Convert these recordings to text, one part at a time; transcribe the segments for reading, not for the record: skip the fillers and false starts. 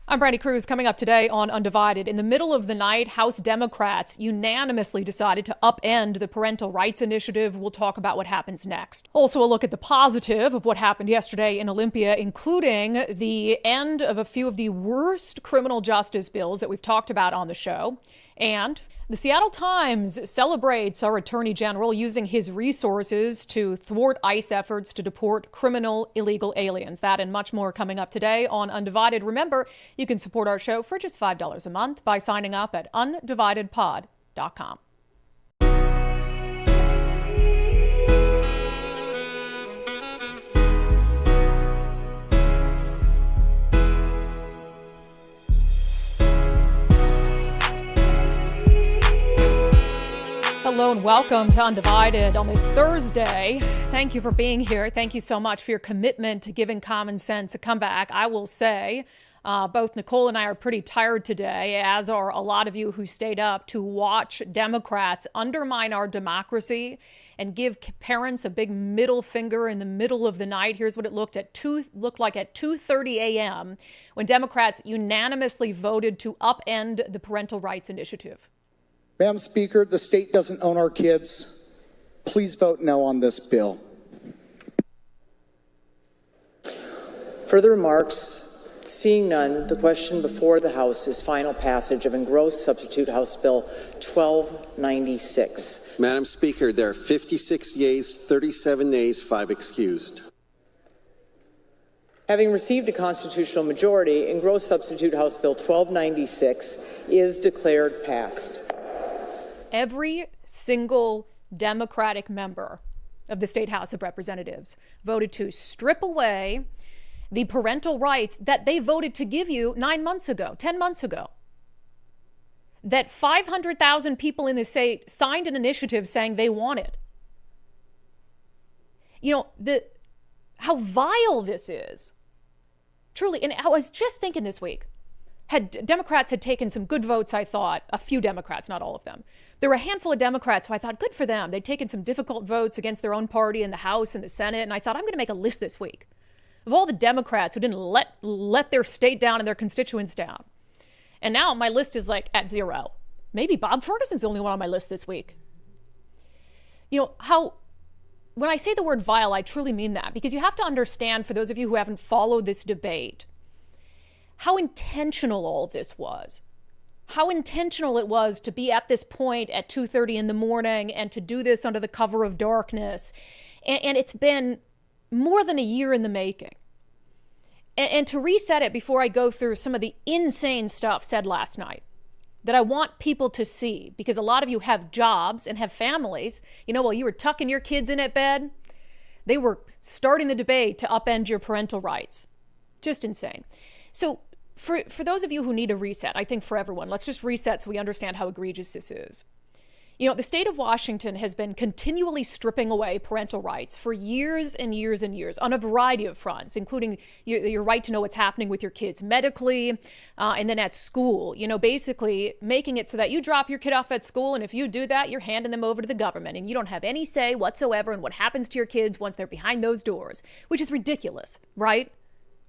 I'm Brandi Kruse. Coming up today on Undivided. In the middle of the night, House Democrats unanimously decided to upend the parental rights initiative. We'll talk about what happens next. Also, a look at the positive of what happened yesterday in Olympia, including the end of a few of the worst criminal justice bills that we've talked about on the show. And the Seattle Times celebrates our Attorney General using his resources to thwart ICE efforts to deport criminal illegal aliens. That and much more coming up today on Undivided. Remember, you can support our show for just $5 a month by signing up at undividedpod.com. Hello and welcome to Undivided on this Thursday. Thank you for being here. Thank you so much for your commitment to giving common sense a comeback. I will say both Nicole and I are pretty tired today, as are a lot of you who stayed up to watch Democrats undermine our democracy and give parents a big middle finger in the middle of the night. Here's what it looked like at 2:30 a.m. when Democrats unanimously voted to upend the parental rights initiative. Madam Speaker, the state doesn't own our kids. Please vote no on this bill. Further remarks? Seeing none, the question before the House is final passage of engrossed substitute House Bill 1296. Madam Speaker, there are 56 yeas, 37 nays, 5 excused. Having received a constitutional majority, engrossed substitute House Bill 1296 is declared passed. Every single Democratic member of the State House of Representatives voted to strip away the parental rights that they voted to give you 9 months ago, 10 months ago. That 500,000 people in the state signed an initiative saying they wanted. You know, how vile this is. Truly, and I was just thinking this week, Democrats had taken some good votes, I thought, a few Democrats, not all of them. There were a handful of Democrats who I thought, good for them. They'd taken some difficult votes against their own party in the House and the Senate, and I thought, I'm going to make a list this week of all the Democrats who didn't let their state down and their constituents down. And now my list is like at 0. Maybe Bob Ferguson's the only one on my list this week. You know, when I say the word vile, I truly mean that, because you have to understand, for those of you who haven't followed this debate, how intentional all of this was. How intentional it was to be at this point at 2:30 in the morning and to do this under the cover of darkness. And it's been more than a year in the making. And to reset it before I go through some of the insane stuff said last night that I want people to see, because a lot of you have jobs and have families. You know, while you were tucking your kids in at bed, they were starting the debate to upend your parental rights. Just insane. So for those of you who need a reset, I think for everyone, let's just reset so we understand how egregious this is. You know, the state of Washington has been continually stripping away parental rights for years and years and years on a variety of fronts, including your right to know what's happening with your kids medically, and then at school. You know, basically making it so that you drop your kid off at school, and if you do that, you're handing them over to the government, and you don't have any say whatsoever in what happens to your kids once they're behind those doors, which is ridiculous, right?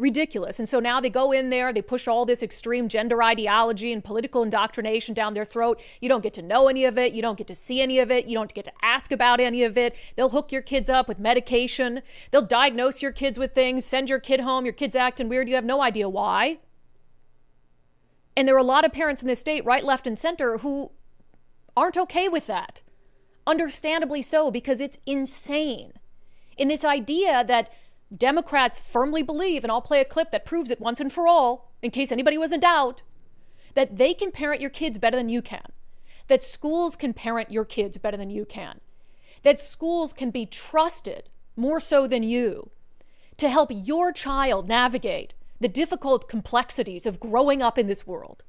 Ridiculous. And so now they go in there, they push all this extreme gender ideology and political indoctrination down their throat. You don't get to know any of it. You don't get to see any of it. You don't get to ask about any of it. They'll hook your kids up with medication. They'll diagnose your kids with things, send your kid home. Your kid's acting weird. You have no idea why. And there are a lot of parents in this state, right, left, and center, who aren't okay with that. Understandably so, because it's insane. In this idea that Democrats firmly believe, and I'll play a clip that proves it once and for all, in case anybody was in doubt, that they can parent your kids better than you can, that schools can parent your kids better than you can, that schools can be trusted more so than you to help your child navigate the difficult complexities of growing up in this world.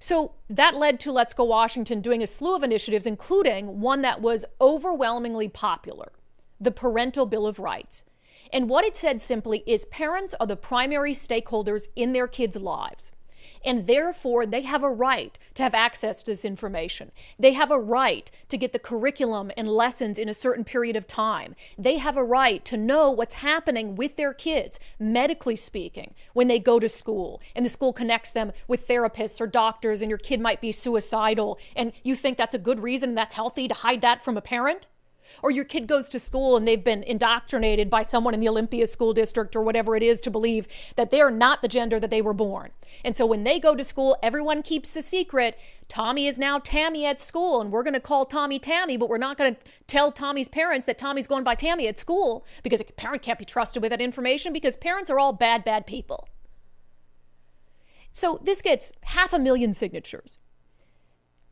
So that led to Let's Go Washington doing a slew of initiatives, including one that was overwhelmingly popular, the Parental Bill of Rights. And what it said simply is parents are the primary stakeholders in their kids' lives. And therefore, they have a right to have access to this information. They have a right to get the curriculum and lessons in a certain period of time. They have a right to know what's happening with their kids, medically speaking, when they go to school and the school connects them with therapists or doctors, and your kid might be suicidal, and you think that's a good reason and that's healthy to hide that from a parent? Or your kid goes to school and they've been indoctrinated by someone in the Olympia school district or whatever it is to believe that they are not the gender that they were born. And so when they go to school, everyone keeps the secret. Tommy is now Tammy at school, and we're going to call Tommy Tammy, but we're not going to tell Tommy's parents that Tommy's going by Tammy at school, because a parent can't be trusted with that information, because parents are all bad, bad people. So this gets 500,000 signatures.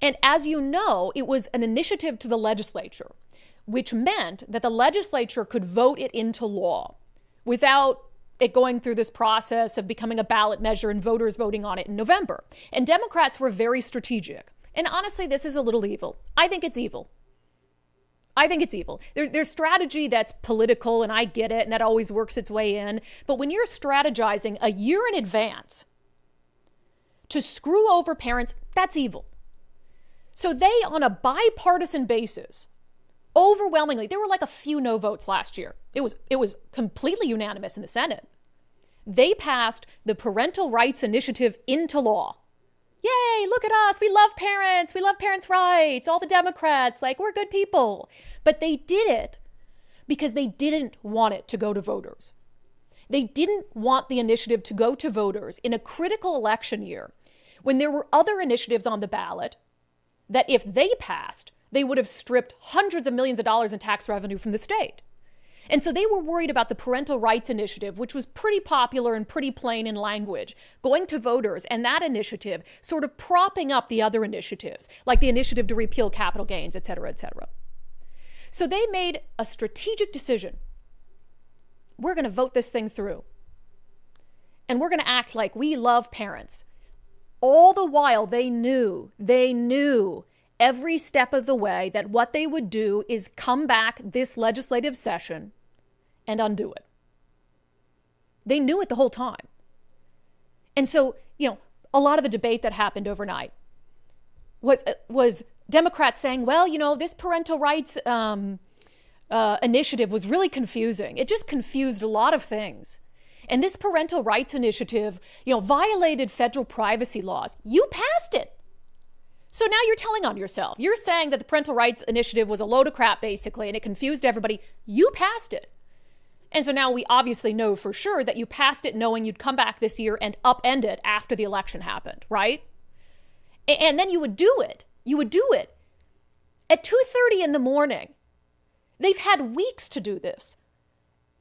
And as you know, it was an initiative to the legislature, which meant that the legislature could vote it into law without it going through this process of becoming a ballot measure and voters voting on it in November. And Democrats were very strategic. And honestly, this is a little evil. I think it's evil. I think it's evil. There's strategy that's political, and I get it, and that always works its way in. But when you're strategizing a year in advance to screw over parents, that's evil. So they, on a bipartisan basis, overwhelmingly, there were like a few no votes last year. It was completely unanimous in the Senate. They passed the Parental Rights Initiative into law. Yay, look at us. We love parents. We love parents' rights. All the Democrats, like, we're good people. But they did it because they didn't want it to go to voters. They didn't want the initiative to go to voters in a critical election year when there were other initiatives on the ballot that if they passed, they would have stripped hundreds of millions of dollars in tax revenue from the state. And so they were worried about the Parental Rights Initiative, which was pretty popular and pretty plain in language, going to voters, and that initiative sort of propping up the other initiatives, like the initiative to repeal capital gains, et cetera, et cetera. So they made a strategic decision. We're going to vote this thing through. And we're going to act like we love parents. All the while they knew every step of the way that what they would do is come back this legislative session and undo it. They knew it the whole time. And so, a lot of the debate that happened overnight was Democrats saying, well, this parental rights initiative was really confusing. It just confused a lot of things. And this parental rights initiative, violated federal privacy laws. You passed it. So now you're telling on yourself. You're saying that the parental rights initiative was a load of crap, basically, and it confused everybody. You passed it. And so now we obviously know for sure that you passed it knowing you'd come back this year and upend it after the election happened, right? And then you would do it. You would do it at 2:30 in the morning. They've had weeks to do this.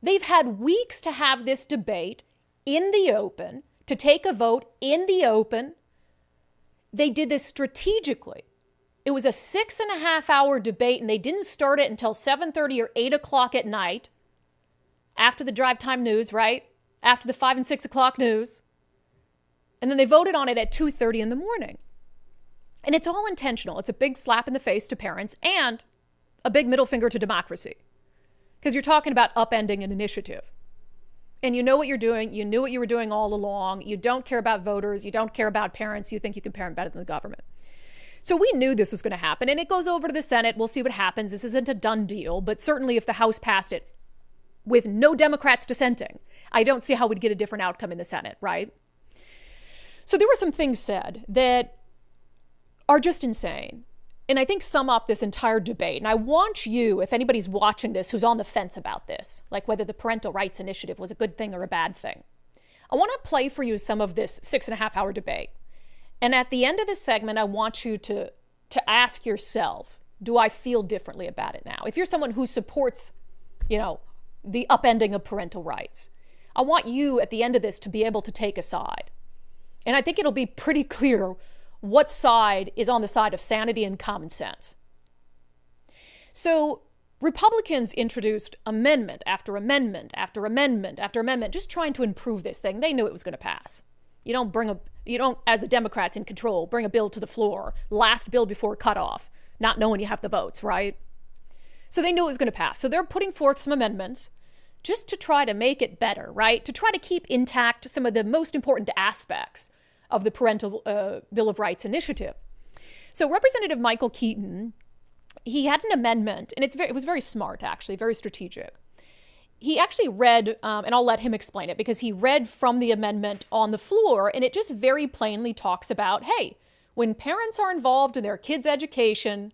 They've had weeks to have this debate in the open, to take a vote in the open. They did this strategically. It was a 6.5-hour debate, and they didn't start it until 7:30 or 8 o'clock at night, after the drive time news, right? After the 5 and 6 o'clock news. And then they voted on it at 2:30 in the morning. And it's all intentional. It's a big slap in the face to parents and a big middle finger to democracy. Because you're talking about upending an initiative. And you know what you're doing. You knew what you were doing all along. You don't care about voters. You don't care about parents. You think you can parent better than the government. So we knew this was going to happen. And it goes over to the Senate. We'll see what happens. This isn't a done deal. But certainly if the House passed it with no Democrats dissenting, I don't see how we'd get a different outcome in the Senate, right? So there were some things said that are just insane. And I think sum up this entire debate. And I want you, if anybody's watching this who's on the fence about this, like whether the parental rights initiative was a good thing or a bad thing, I want to play for you some of this 6.5-hour debate. And at the end of this segment, I want you to ask yourself, do I feel differently about it now? If you're someone who supports, the upending of parental rights, I want you at the end of this to be able to take a side. And I think it'll be pretty clear what side is on the side of sanity and common sense. So Republicans introduced amendment after amendment after amendment after amendment, just trying to improve this thing. They knew it was going to pass. You don't, as the Democrats in control, bring a bill to the floor, last bill before cutoff, not knowing you have the votes, right? So they knew it was going to pass. So they're putting forth some amendments just to try to make it better, right? To try to keep intact some of the most important aspects of the Parental Bill of Rights initiative. So Representative Michael Keaton, he had an amendment, and it was very smart, actually, very strategic. He actually read, and I'll let him explain it, because he read from the amendment on the floor, and it just very plainly talks about, hey, when parents are involved in their kids' education,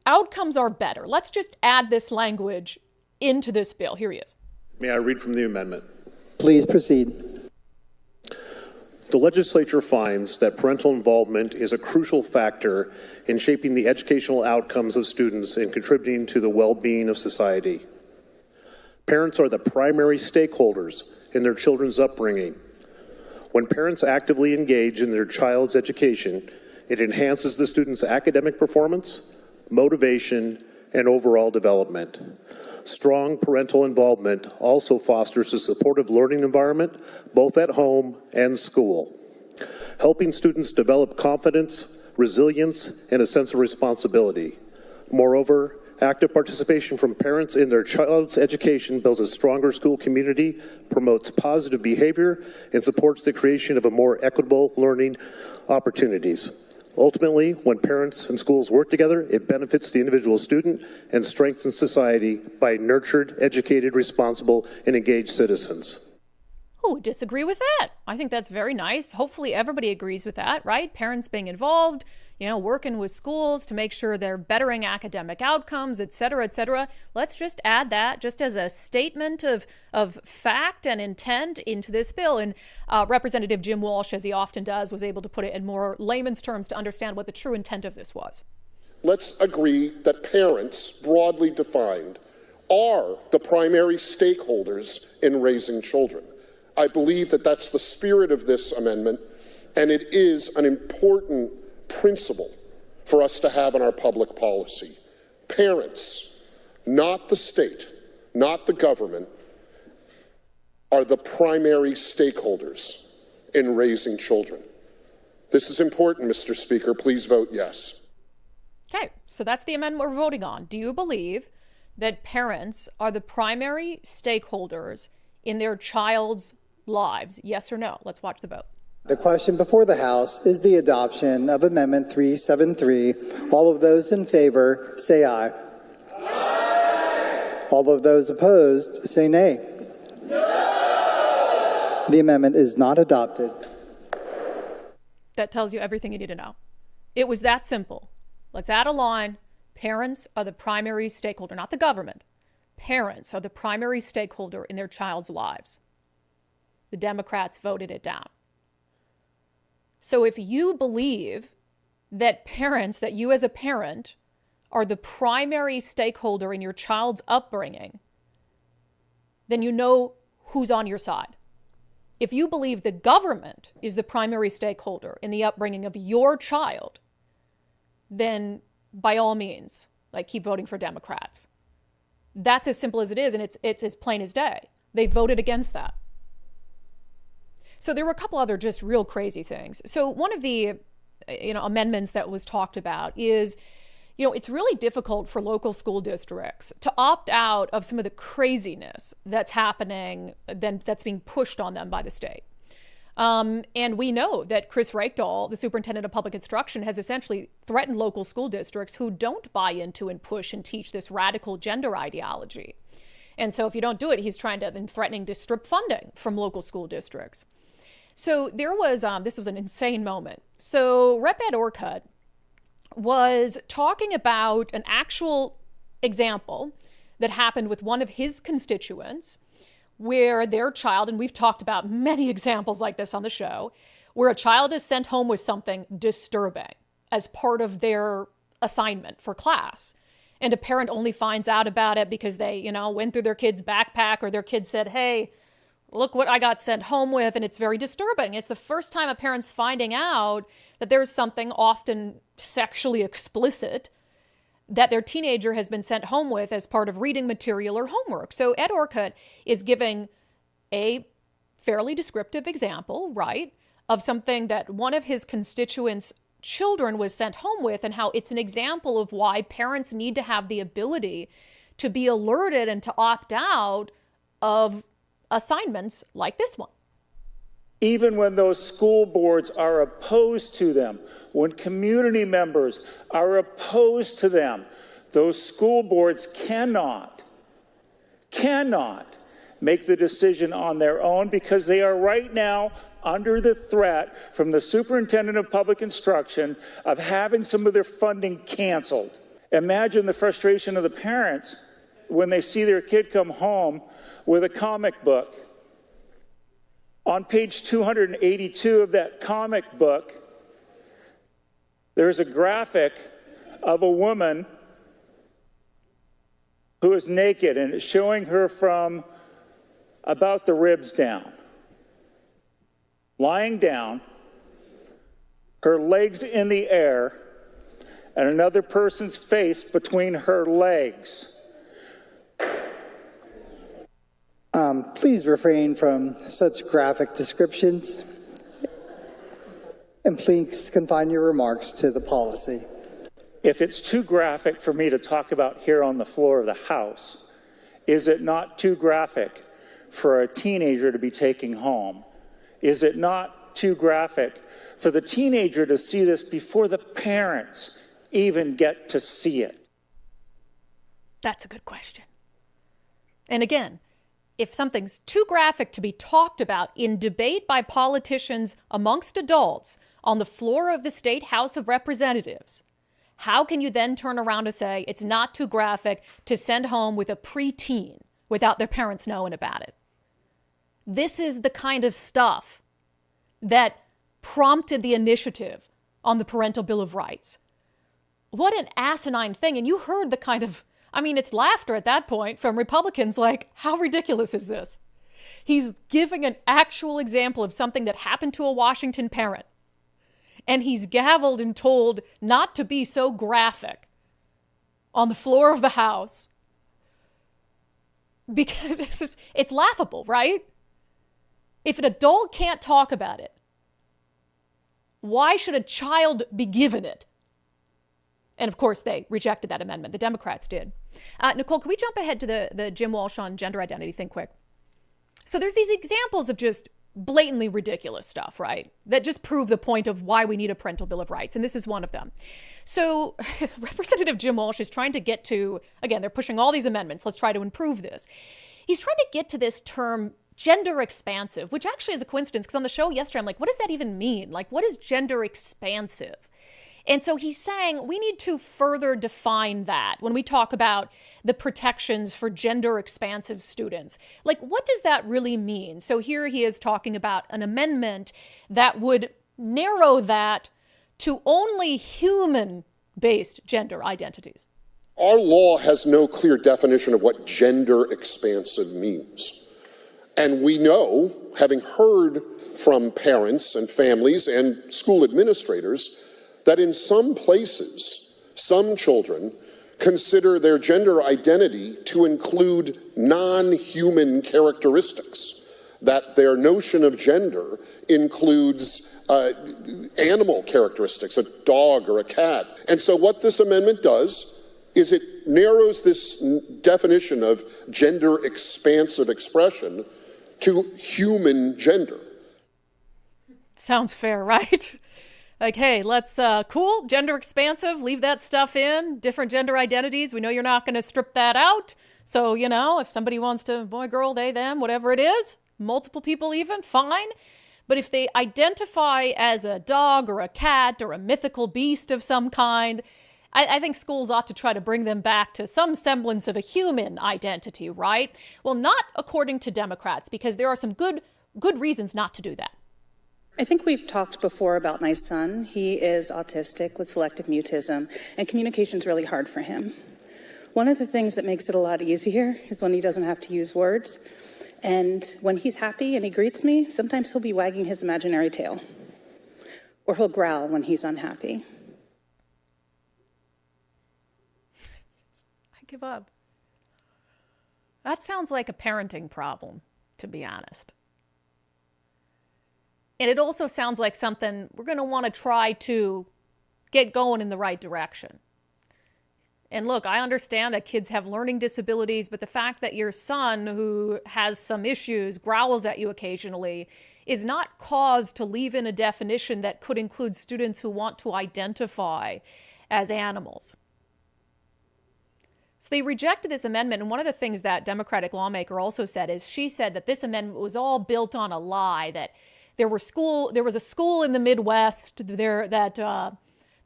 outcomes are better. Let's just add this language into this bill. Here he is. May I read from the amendment? Please proceed. The legislature finds that parental involvement is a crucial factor in shaping the educational outcomes of students and contributing to the well-being of society. Parents are the primary stakeholders in their children's upbringing. When parents actively engage in their child's education, it enhances the student's academic performance, motivation, and overall development. Strong parental involvement also fosters a supportive learning environment, both at home and school, helping students develop confidence, resilience, and a sense of responsibility. Moreover, active participation from parents in their child's education builds a stronger school community, promotes positive behavior, and supports the creation of a more equitable learning opportunities. Ultimately, when parents and schools work together, it benefits the individual student and strengthens society by nurtured, educated, responsible, and engaged citizens. Who would disagree with that? I think that's very nice. Hopefully everybody agrees with that, right? Parents being involved, working with schools to make sure they're bettering academic outcomes, et cetera, et cetera. Let's just add that just as a statement of fact and intent into this bill. And Representative Jim Walsh, as he often does, was able to put it in more layman's terms to understand what the true intent of this was. Let's agree that parents, broadly defined, are the primary stakeholders in raising children. I believe that that's the spirit of this amendment, and it is an important principle for us to have in our public policy. Parents, not the state, not the government, are the primary stakeholders in raising children. This is important, Mr. Speaker. Please vote yes. Okay, so that's the amendment we're voting on. Do you believe that parents are the primary stakeholders in their child's lives? Yes or no? Let's watch the vote. The question before the House is the adoption of Amendment 373. All of those in favor say aye. Aye. All of those opposed say nay. No. The amendment is not adopted. That tells you everything you need to know. It was that simple. Let's add a line. Parents are the primary stakeholder, not the government. Parents are the primary stakeholder in their child's lives. The Democrats voted it down. So if you believe that parents, that you as a parent, are the primary stakeholder in your child's upbringing, then you know who's on your side. If you believe the government is the primary stakeholder in the upbringing of your child, then by all means, keep voting for Democrats. That's as simple as it is, and it's as plain as day. They voted against that. So there were a couple other just real crazy things. So one of the amendments that was talked about is, it's really difficult for local school districts to opt out of some of the craziness that's happening, that's being pushed on them by the state. And we know that Kruse, the superintendent of public instruction, has essentially threatened local school districts who don't buy into and push and teach this radical gender ideology. And so if you don't do it, he's threatening to strip funding from local school districts. So there was, this was an insane moment. So Rep. Ed Orcutt was talking about an actual example that happened with one of his constituents where their child, and we've talked about many examples like this on the show, where a child is sent home with something disturbing as part of their assignment for class. And a parent only finds out about it because they, went through their kid's backpack, or their kid said, hey, look what I got sent home with, and it's very disturbing. It's the first time a parent's finding out that there's something often sexually explicit that their teenager has been sent home with as part of reading material or homework. So Ed Orcutt is giving a fairly descriptive example, right, of something that one of his constituents' children was sent home with, and how it's an example of why parents need to have the ability to be alerted and to opt out of assignments like this one. even when those school boards are opposed to them, when community members are opposed to them, those school boards cannot make the decision on their own, because they are right now under the threat from the superintendent of public instruction of having some of their funding canceled. Imagine the frustration of the parents when they see their kid come home with a comic book. On page 282 of that comic book, there's a graphic of a woman who is naked, and it's showing her from about the ribs down, lying down, her legs in the air, and another person's face between her legs. Please refrain from such graphic descriptions, and please confine your remarks to the policy. If it's too graphic for me to talk about here on the floor of the House, is it not too graphic for a teenager to be taking home? Is it not too graphic for the teenager to see this before the parents even get to see it? That's a good question. And again, if something's too graphic to be talked about in debate by politicians amongst adults on the floor of the State House of Representatives, how can you then turn around and say it's not too graphic to send home with a preteen without their parents knowing about it? This is the kind of stuff that prompted the initiative on the Parental Bill of Rights. What an asinine thing. And you heard the kind of, it's laughter at that point from Republicans, like, how ridiculous is this? He's giving an actual example of something that happened to a Washington parent. And he's gavelled and told not to be so graphic on the floor of the House. Because it's laughable, right? If an adult can't talk about it, why should a child be given it? And of course, they rejected that amendment. The Democrats did. Nicole, can we jump ahead to the Jim Walsh on gender identity thing quick? So there's these examples of just blatantly ridiculous stuff, right? That just prove the point of why we need a parental bill of rights. And this is one of them. So Representative Jim Walsh is trying to get to, again, they're pushing all these amendments. Let's try to improve this. He's trying to get to this term gender expansive, which actually is a coincidence because on the show yesterday, I'm like, what does that even mean? Like, what is gender expansive? And so he's saying we need to further define that when we talk about the protections for gender expansive students. Like, what does that really mean? So here he is talking about an amendment that would narrow that to only human-based gender identities. Our law has no clear definition of what gender expansive means. And we know, having heard from parents and families and school administrators, that in some places, some children consider their gender identity to include non-human characteristics, that their notion of gender includes animal characteristics, a dog or a cat. And so what this amendment does is it narrows this definition of gender expansive expression to human gender. Sounds fair, right? Like, hey, let's, cool, gender expansive, leave that stuff in, different gender identities. We know you're not going to strip that out. So, if somebody wants to, boy, girl, they, them, whatever it is, multiple people even, fine. But if they identify as a dog or a cat or a mythical beast of some kind, I think schools ought to try to bring them back to some semblance of a human identity, right? Well, not according to Democrats, because there are some good reasons not to do that. I think we've talked before about my son. He is autistic with selective mutism, and communication's really hard for him. One of the things that makes it a lot easier is when he doesn't have to use words. And when he's happy and he greets me, sometimes he'll be wagging his imaginary tail. Or he'll growl when he's unhappy. I give up. That sounds like a parenting problem, to be honest. And it also sounds like something we're going to want to try to get going in the right direction. And look, I understand that kids have learning disabilities, but the fact that your son, who has some issues, growls at you occasionally, is not cause to leave in a definition that could include students who want to identify as animals. So they rejected this amendment, and one of the things that Democratic lawmaker also said is she said that this amendment was all built on a lie, that there was a school in the Midwest that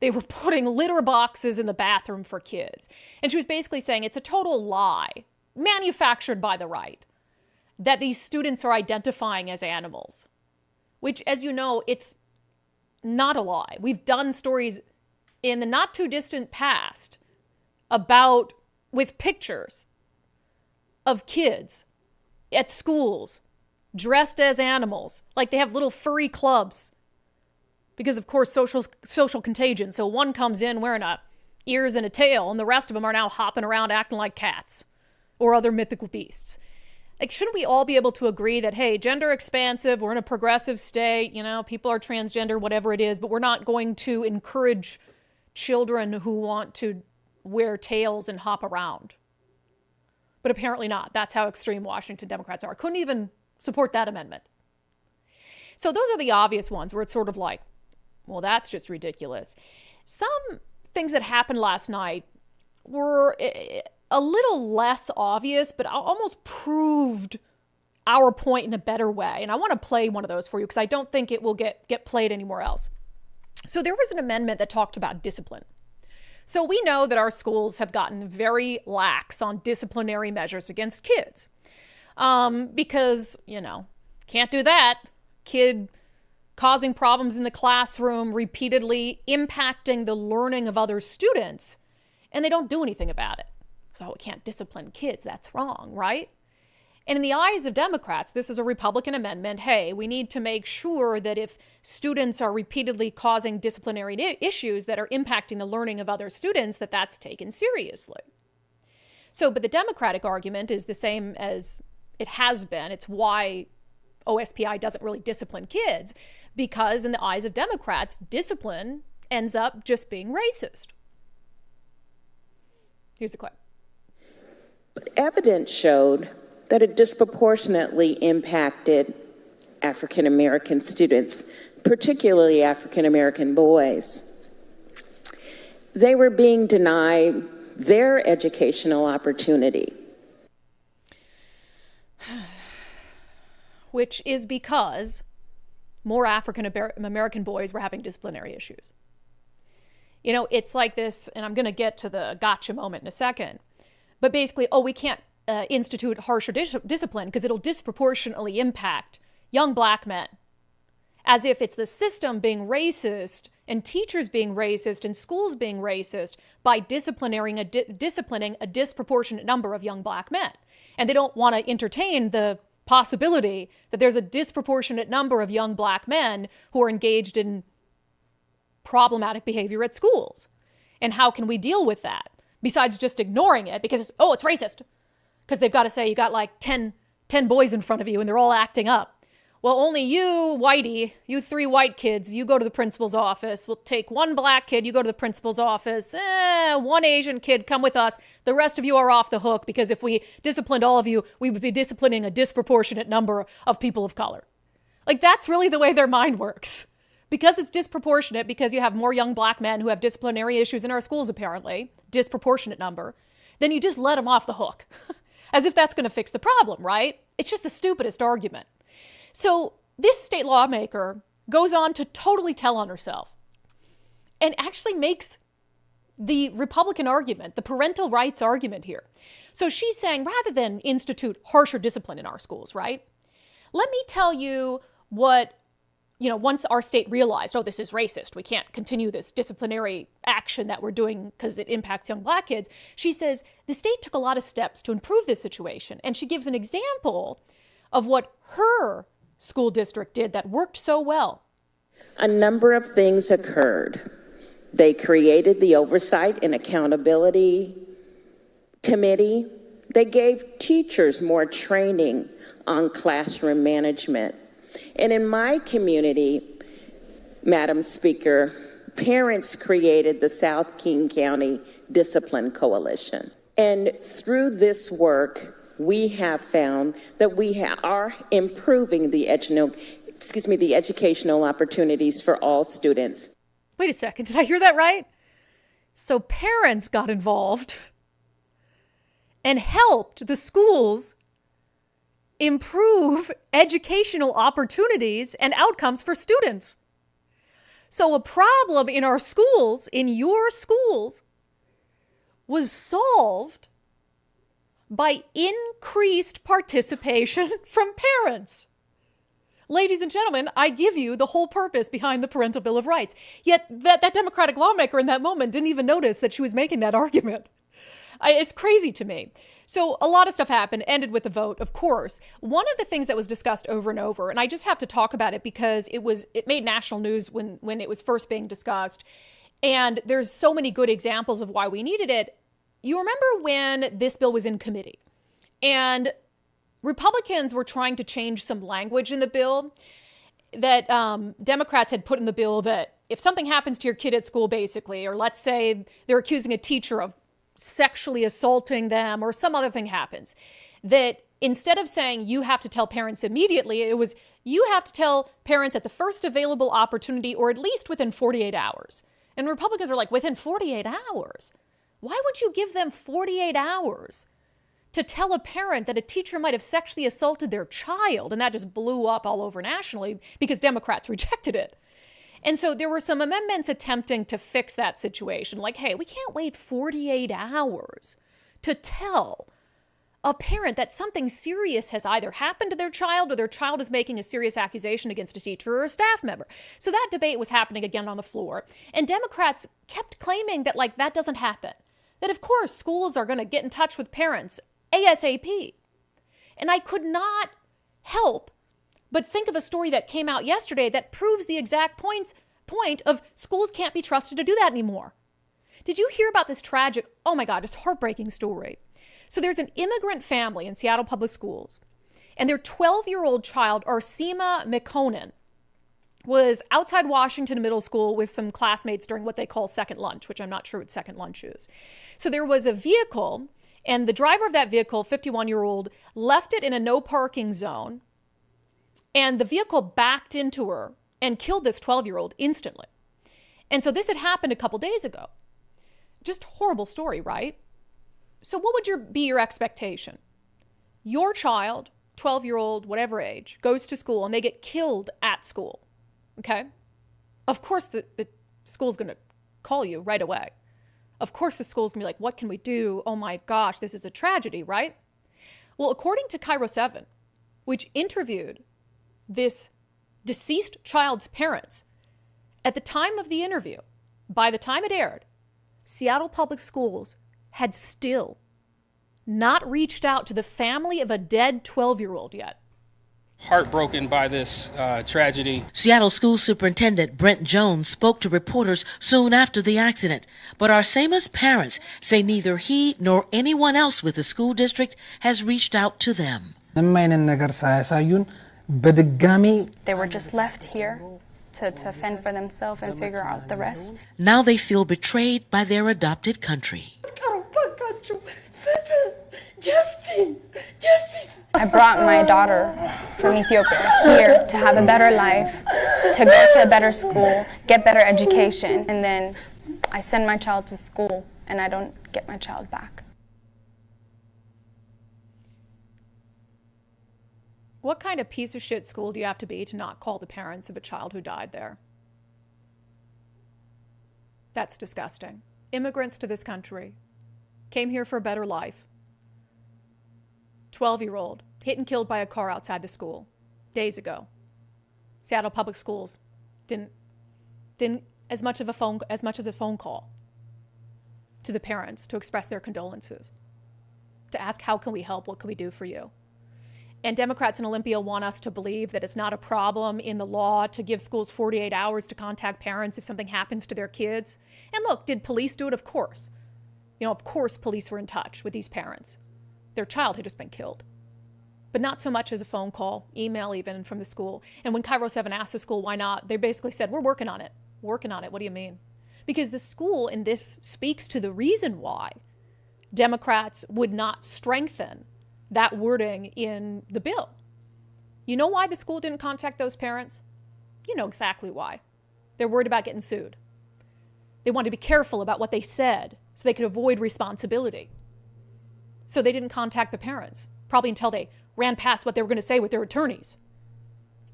they were putting litter boxes in the bathroom for kids. And she was basically saying it's a total lie, manufactured by the right, that these students are identifying as animals, which, as you know, it's not a lie. We've done stories in the not too distant past with pictures of kids at schools dressed as animals, like they have little furry clubs. Because, of course, social contagion. So one comes in wearing ears and a tail, and the rest of them are now hopping around acting like cats or other mythical beasts. Like, shouldn't we all be able to agree that, hey, gender expansive, we're in a progressive state, people are transgender, whatever it is, but we're not going to encourage children who want to wear tails and hop around. But apparently not. That's how extreme Washington Democrats are. Couldn't even support that amendment. So those are the obvious ones where it's sort of like, well, that's just ridiculous. Some things that happened last night were a little less obvious, but almost proved our point in a better way. And I want to play one of those for you because I don't think it will get played anywhere else. So there was an amendment that talked about discipline. So we know that our schools have gotten very lax on disciplinary measures against kids because, can't do that. Kid causing problems in the classroom, repeatedly impacting the learning of other students, and they don't do anything about it. So we can't discipline kids. That's wrong, right? And in the eyes of Democrats, this is a Republican amendment. Hey, we need to make sure that if students are repeatedly causing disciplinary issues that are impacting the learning of other students, that that's taken seriously. So, but the Democratic argument is the same as it has been. It's why OSPI doesn't really discipline kids, because in the eyes of Democrats, discipline ends up just being racist. Here's a clip. Evidence showed that it disproportionately impacted African American students, particularly African American boys. They were being denied their educational opportunity. Which is because more African American boys were having disciplinary issues. It's like this, and I'm going to get to the gotcha moment in a second, but basically, we can't institute harsher discipline because it'll disproportionately impact young black men. As if it's the system being racist and teachers being racist and schools being racist by disciplining a disproportionate number of young black men. And they don't want to entertain the possibility that there's a disproportionate number of young black men who are engaged in problematic behavior at schools. And how can we deal with that? Besides just ignoring it because, it's racist. Because they've got to say you got like 10 boys in front of you and they're all acting up. Well, only you, whitey, you 3 white kids, you go to the principal's office. We'll take 1 black kid, you go to the principal's office. 1 Asian kid, come with us. The rest of you are off the hook because if we disciplined all of you, we would be disciplining a disproportionate number of people of color. Like, that's really the way their mind works. Because it's disproportionate, because you have more young black men who have disciplinary issues in our schools, apparently, disproportionate number, then you just let them off the hook. As if that's going to fix the problem, right? It's just the stupidest argument. So this state lawmaker goes on to totally tell on herself and actually makes the Republican argument, the parental rights argument here. So she's saying, rather than institute harsher discipline in our schools, right? Let me tell you what, once our state realized, this is racist, we can't continue this disciplinary action that we're doing because it impacts young black kids. She says the state took a lot of steps to improve this situation. And she gives an example of what her school district did that worked so well. A number of things occurred. They created the Oversight and Accountability Committee. They gave teachers more training on classroom management. And in my community, Madam Speaker, parents created the South King County Discipline Coalition. And through this work, we have found that we are improving the educational opportunities for all students. Wait a second, did I hear that right? So parents got involved and helped the schools improve educational opportunities and outcomes for students. So a problem in our schools, in your schools, was solved by increased participation from parents. Ladies and gentlemen, I give you the whole purpose behind the Parental Bill of Rights. Yet that Democratic lawmaker in that moment didn't even notice that she was making that argument. It's crazy to me. So a lot of stuff happened, ended with the vote, of course. One of the things that was discussed over and over, and I just have to talk about it because it made national news when it was first being discussed. And there's so many good examples of why we needed it. You remember when this bill was in committee and Republicans were trying to change some language in the bill that Democrats had put in the bill that if something happens to your kid at school, basically, or let's say they're accusing a teacher of sexually assaulting them or some other thing happens, that instead of saying you have to tell parents immediately, it was you have to tell parents at the first available opportunity or at least within 48 hours. And Republicans are like, within 48 hours? Why would you give them 48 hours to tell a parent that a teacher might have sexually assaulted their child? And that just blew up all over nationally because Democrats rejected it. And so there were some amendments attempting to fix that situation. Like, hey, we can't wait 48 hours to tell a parent that something serious has either happened to their child or their child is making a serious accusation against a teacher or a staff member. So that debate was happening again on the floor. And Democrats kept claiming that, like, that doesn't happen. That, of course, schools are going to get in touch with parents ASAP. And I could not help but think of a story that came out yesterday that proves the exact point of schools can't be trusted to do that anymore. Did you hear about this tragic, oh my God, this heartbreaking story? So there's an immigrant family in Seattle Public Schools, and their 12-year-old child, Arsima McConan, was outside Washington Middle School with some classmates during what they call second lunch, which I'm not sure what second lunch is. So there was a vehicle, and the driver of that vehicle, 51-year-old, left it in a no parking zone, and the vehicle backed into her and killed this 12-year-old instantly. And so this had happened a couple days ago. Just horrible story, right? So what would be your expectation? Your child, 12-year-old, whatever age, goes to school and they get killed at school, okay? Of course the school's going to call you right away. Of course the school's going to be like, what can we do? Oh my gosh, this is a tragedy, right? Well, according to Kruse 7, which interviewed this deceased child's parents, at the time of the interview, by the time it aired, Seattle Public Schools had still not reached out to the family of a dead 12-year-old yet. Heartbroken by this tragedy. Seattle School Superintendent Brent Jones spoke to reporters soon after the accident, but Arsima's parents say neither he nor anyone else with the school district has reached out to them. They were just left here to fend for themselves and figure out the rest. Now they feel betrayed by their adopted country. I brought my daughter from Ethiopia here to have a better life, to go to a better school, get better education, and then I send my child to school and I don't get my child back. What kind of piece of shit school do you have to be to not call the parents of a child who died there? That's disgusting. Immigrants to this country came here for a better life. 12-year-old hit and killed by a car outside the school days ago. Seattle Public Schools didn't as much as a phone call to the parents to express their condolences, to ask how can we help, what can we do for you. And Democrats in Olympia want us to believe that it's not a problem in the law to give schools 48 hours to contact parents if something happens to their kids. And look, did police do it? Of course. Of course police were in touch with these parents. Their child had just been killed. But not so much as a phone call, email even from the school. And when Kruse 7 asked the school why not, they basically said, we're working on it. Working on it, what do you mean? because the school, and this speaks to the reason why Democrats would not strengthen that wording in the bill. You know why the school didn't contact those parents? You know exactly why. They're worried about getting sued. They wanted to be careful about what they said so they could avoid responsibility. So they didn't contact the parents, probably until they ran past what they were going to say with their attorneys.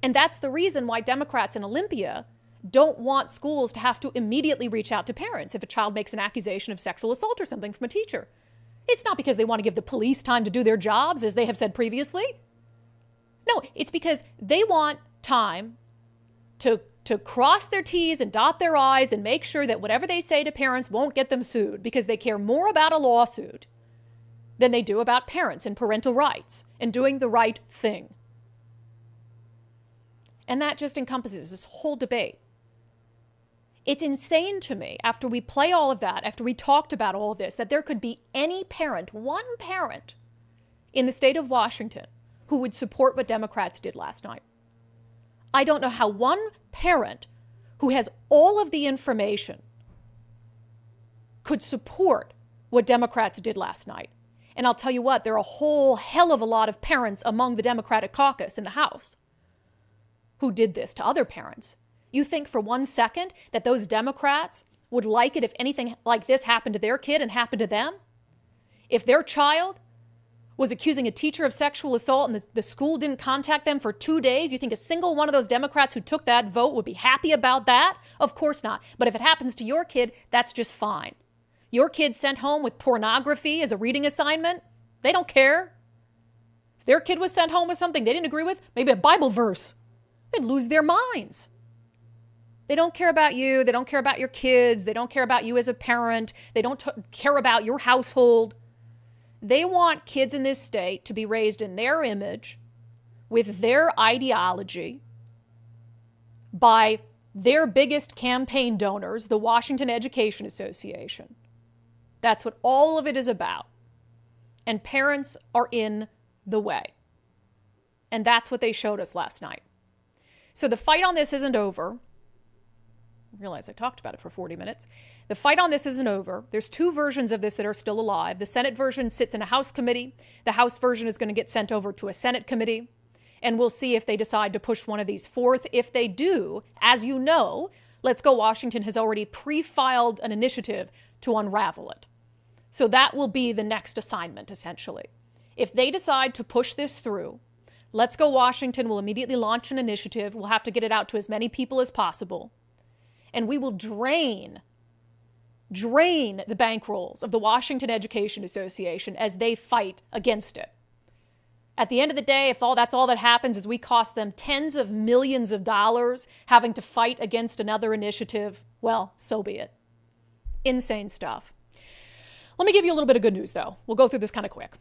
And that's the reason why Democrats in Olympia don't want schools to have to immediately reach out to parents if a child makes an accusation of sexual assault or something from a teacher. It's not because they want to give the police time to do their jobs, as they have said previously. No, it's because they want time to cross their T's and dot their I's and make sure that whatever they say to parents won't get them sued, because they care more about a lawsuit than they do about parents and parental rights and doing the right thing. And that just encompasses this whole debate. It's insane to me, after we play all of that, after we talked about all of this, that there could be any parent, one parent in the state of Washington who would support what Democrats did last night. I don't know how one parent who has all of the information could support what Democrats did last night. And I'll tell you what, there are a whole hell of a lot of parents among the Democratic caucus in the House who did this to other parents. You think for 1 second that those Democrats would like it if anything like this happened to their kid and happened to them? If their child was accusing a teacher of sexual assault and the school didn't contact them for 2 days, you think a single one of those Democrats who took that vote would be happy about that? Of course not. But if it happens to your kid, that's just fine. Your kid sent home with pornography as a reading assignment, they don't care. If their kid was sent home with something they didn't agree with, maybe a Bible verse, they'd lose their minds. They don't care about you. They don't care about your kids. They don't care about you as a parent. They don't care about your household. They want kids in this state to be raised in their image, with their ideology, by their biggest campaign donors, the Washington Education Association. That's what all of it is about. And parents are in the way. And that's what they showed us last night. So the fight on this isn't over. I realize I talked about it for 40 minutes. The fight on this isn't over. There's two versions of this that are still alive. The Senate version sits in a House committee. The House version is going to get sent over to a Senate committee. And we'll see if they decide to push one of these forth. If they do, as you know, Let's Go Washington has already pre-filed an initiative to unravel it. So that will be the next assignment, essentially. If they decide to push this through, Let's Go Washington will immediately launch an initiative. We'll have to get it out to as many people as possible. And we will drain the bankrolls of the Washington Education Association as they fight against it. At the end of the day, if that's all that happens is we cost them tens of millions of dollars having to fight against another initiative, well, so be it. Insane stuff. Let me give you a little bit of good news, though. We'll go through this kind of quick.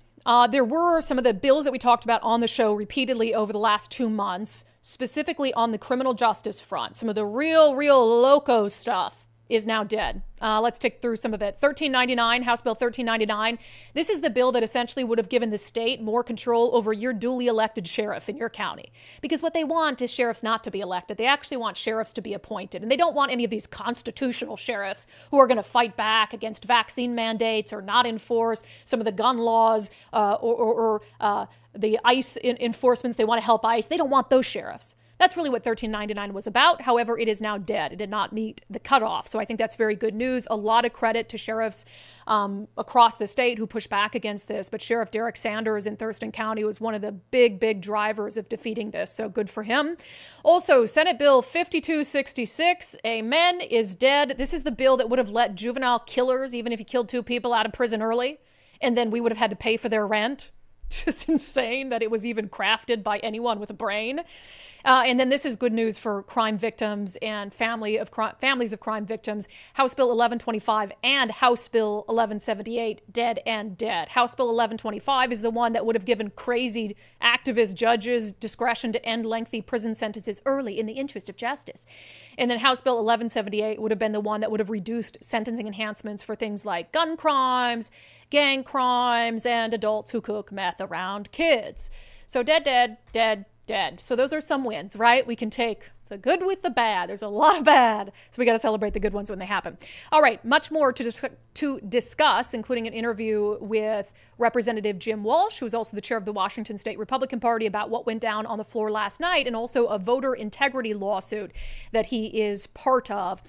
There were some of the bills that we talked about on the show repeatedly over the last 2 months, specifically on the criminal justice front. Some of the real loco stuff is now dead. Let's tick through some of it. 1399, House Bill 1399. This is the bill that essentially would have given the state more control over your duly elected sheriff in your county. Because what they want is sheriffs not to be elected. They actually want sheriffs to be appointed. And they don't want any of these constitutional sheriffs who are going to fight back against vaccine mandates or not enforce some of the gun laws or the ICE enforcements. They want to help ICE. They don't want those sheriffs. That's really what 1399 was about. However, it is now dead. It did not meet the cutoff. So I think that's very good news. A lot of credit to sheriffs across the state who pushed back against this. But Sheriff Derek Sanders in Thurston County was one of the big drivers of defeating this. So good for him. Also, Senate Bill 5266, amen, is dead. This is the bill that would have let juvenile killers, even if you killed 2 people, out of prison early. And then we would have had to pay for their rent. Just insane that it was even crafted by anyone with a brain. And then this is good news for crime victims and families of crime victims. House Bill 1125 and House Bill 1178, dead and dead. House Bill 1125 is the one that would have given crazy activist judges discretion to end lengthy prison sentences early in the interest of justice. And then House Bill 1178 would have been the one that would have reduced sentencing enhancements for things like gun crimes, gang crimes, and adults who cook meth around kids. So dead. So those are some wins, right? We can take The good with the bad. There's a lot of bad. So we got to celebrate the good ones when they happen. All right, much more to discuss, including an interview with Representative Jim Walsh, who is also the chair of the Washington State Republican Party, about what went down on the floor last night, and also a voter integrity lawsuit that he is part of.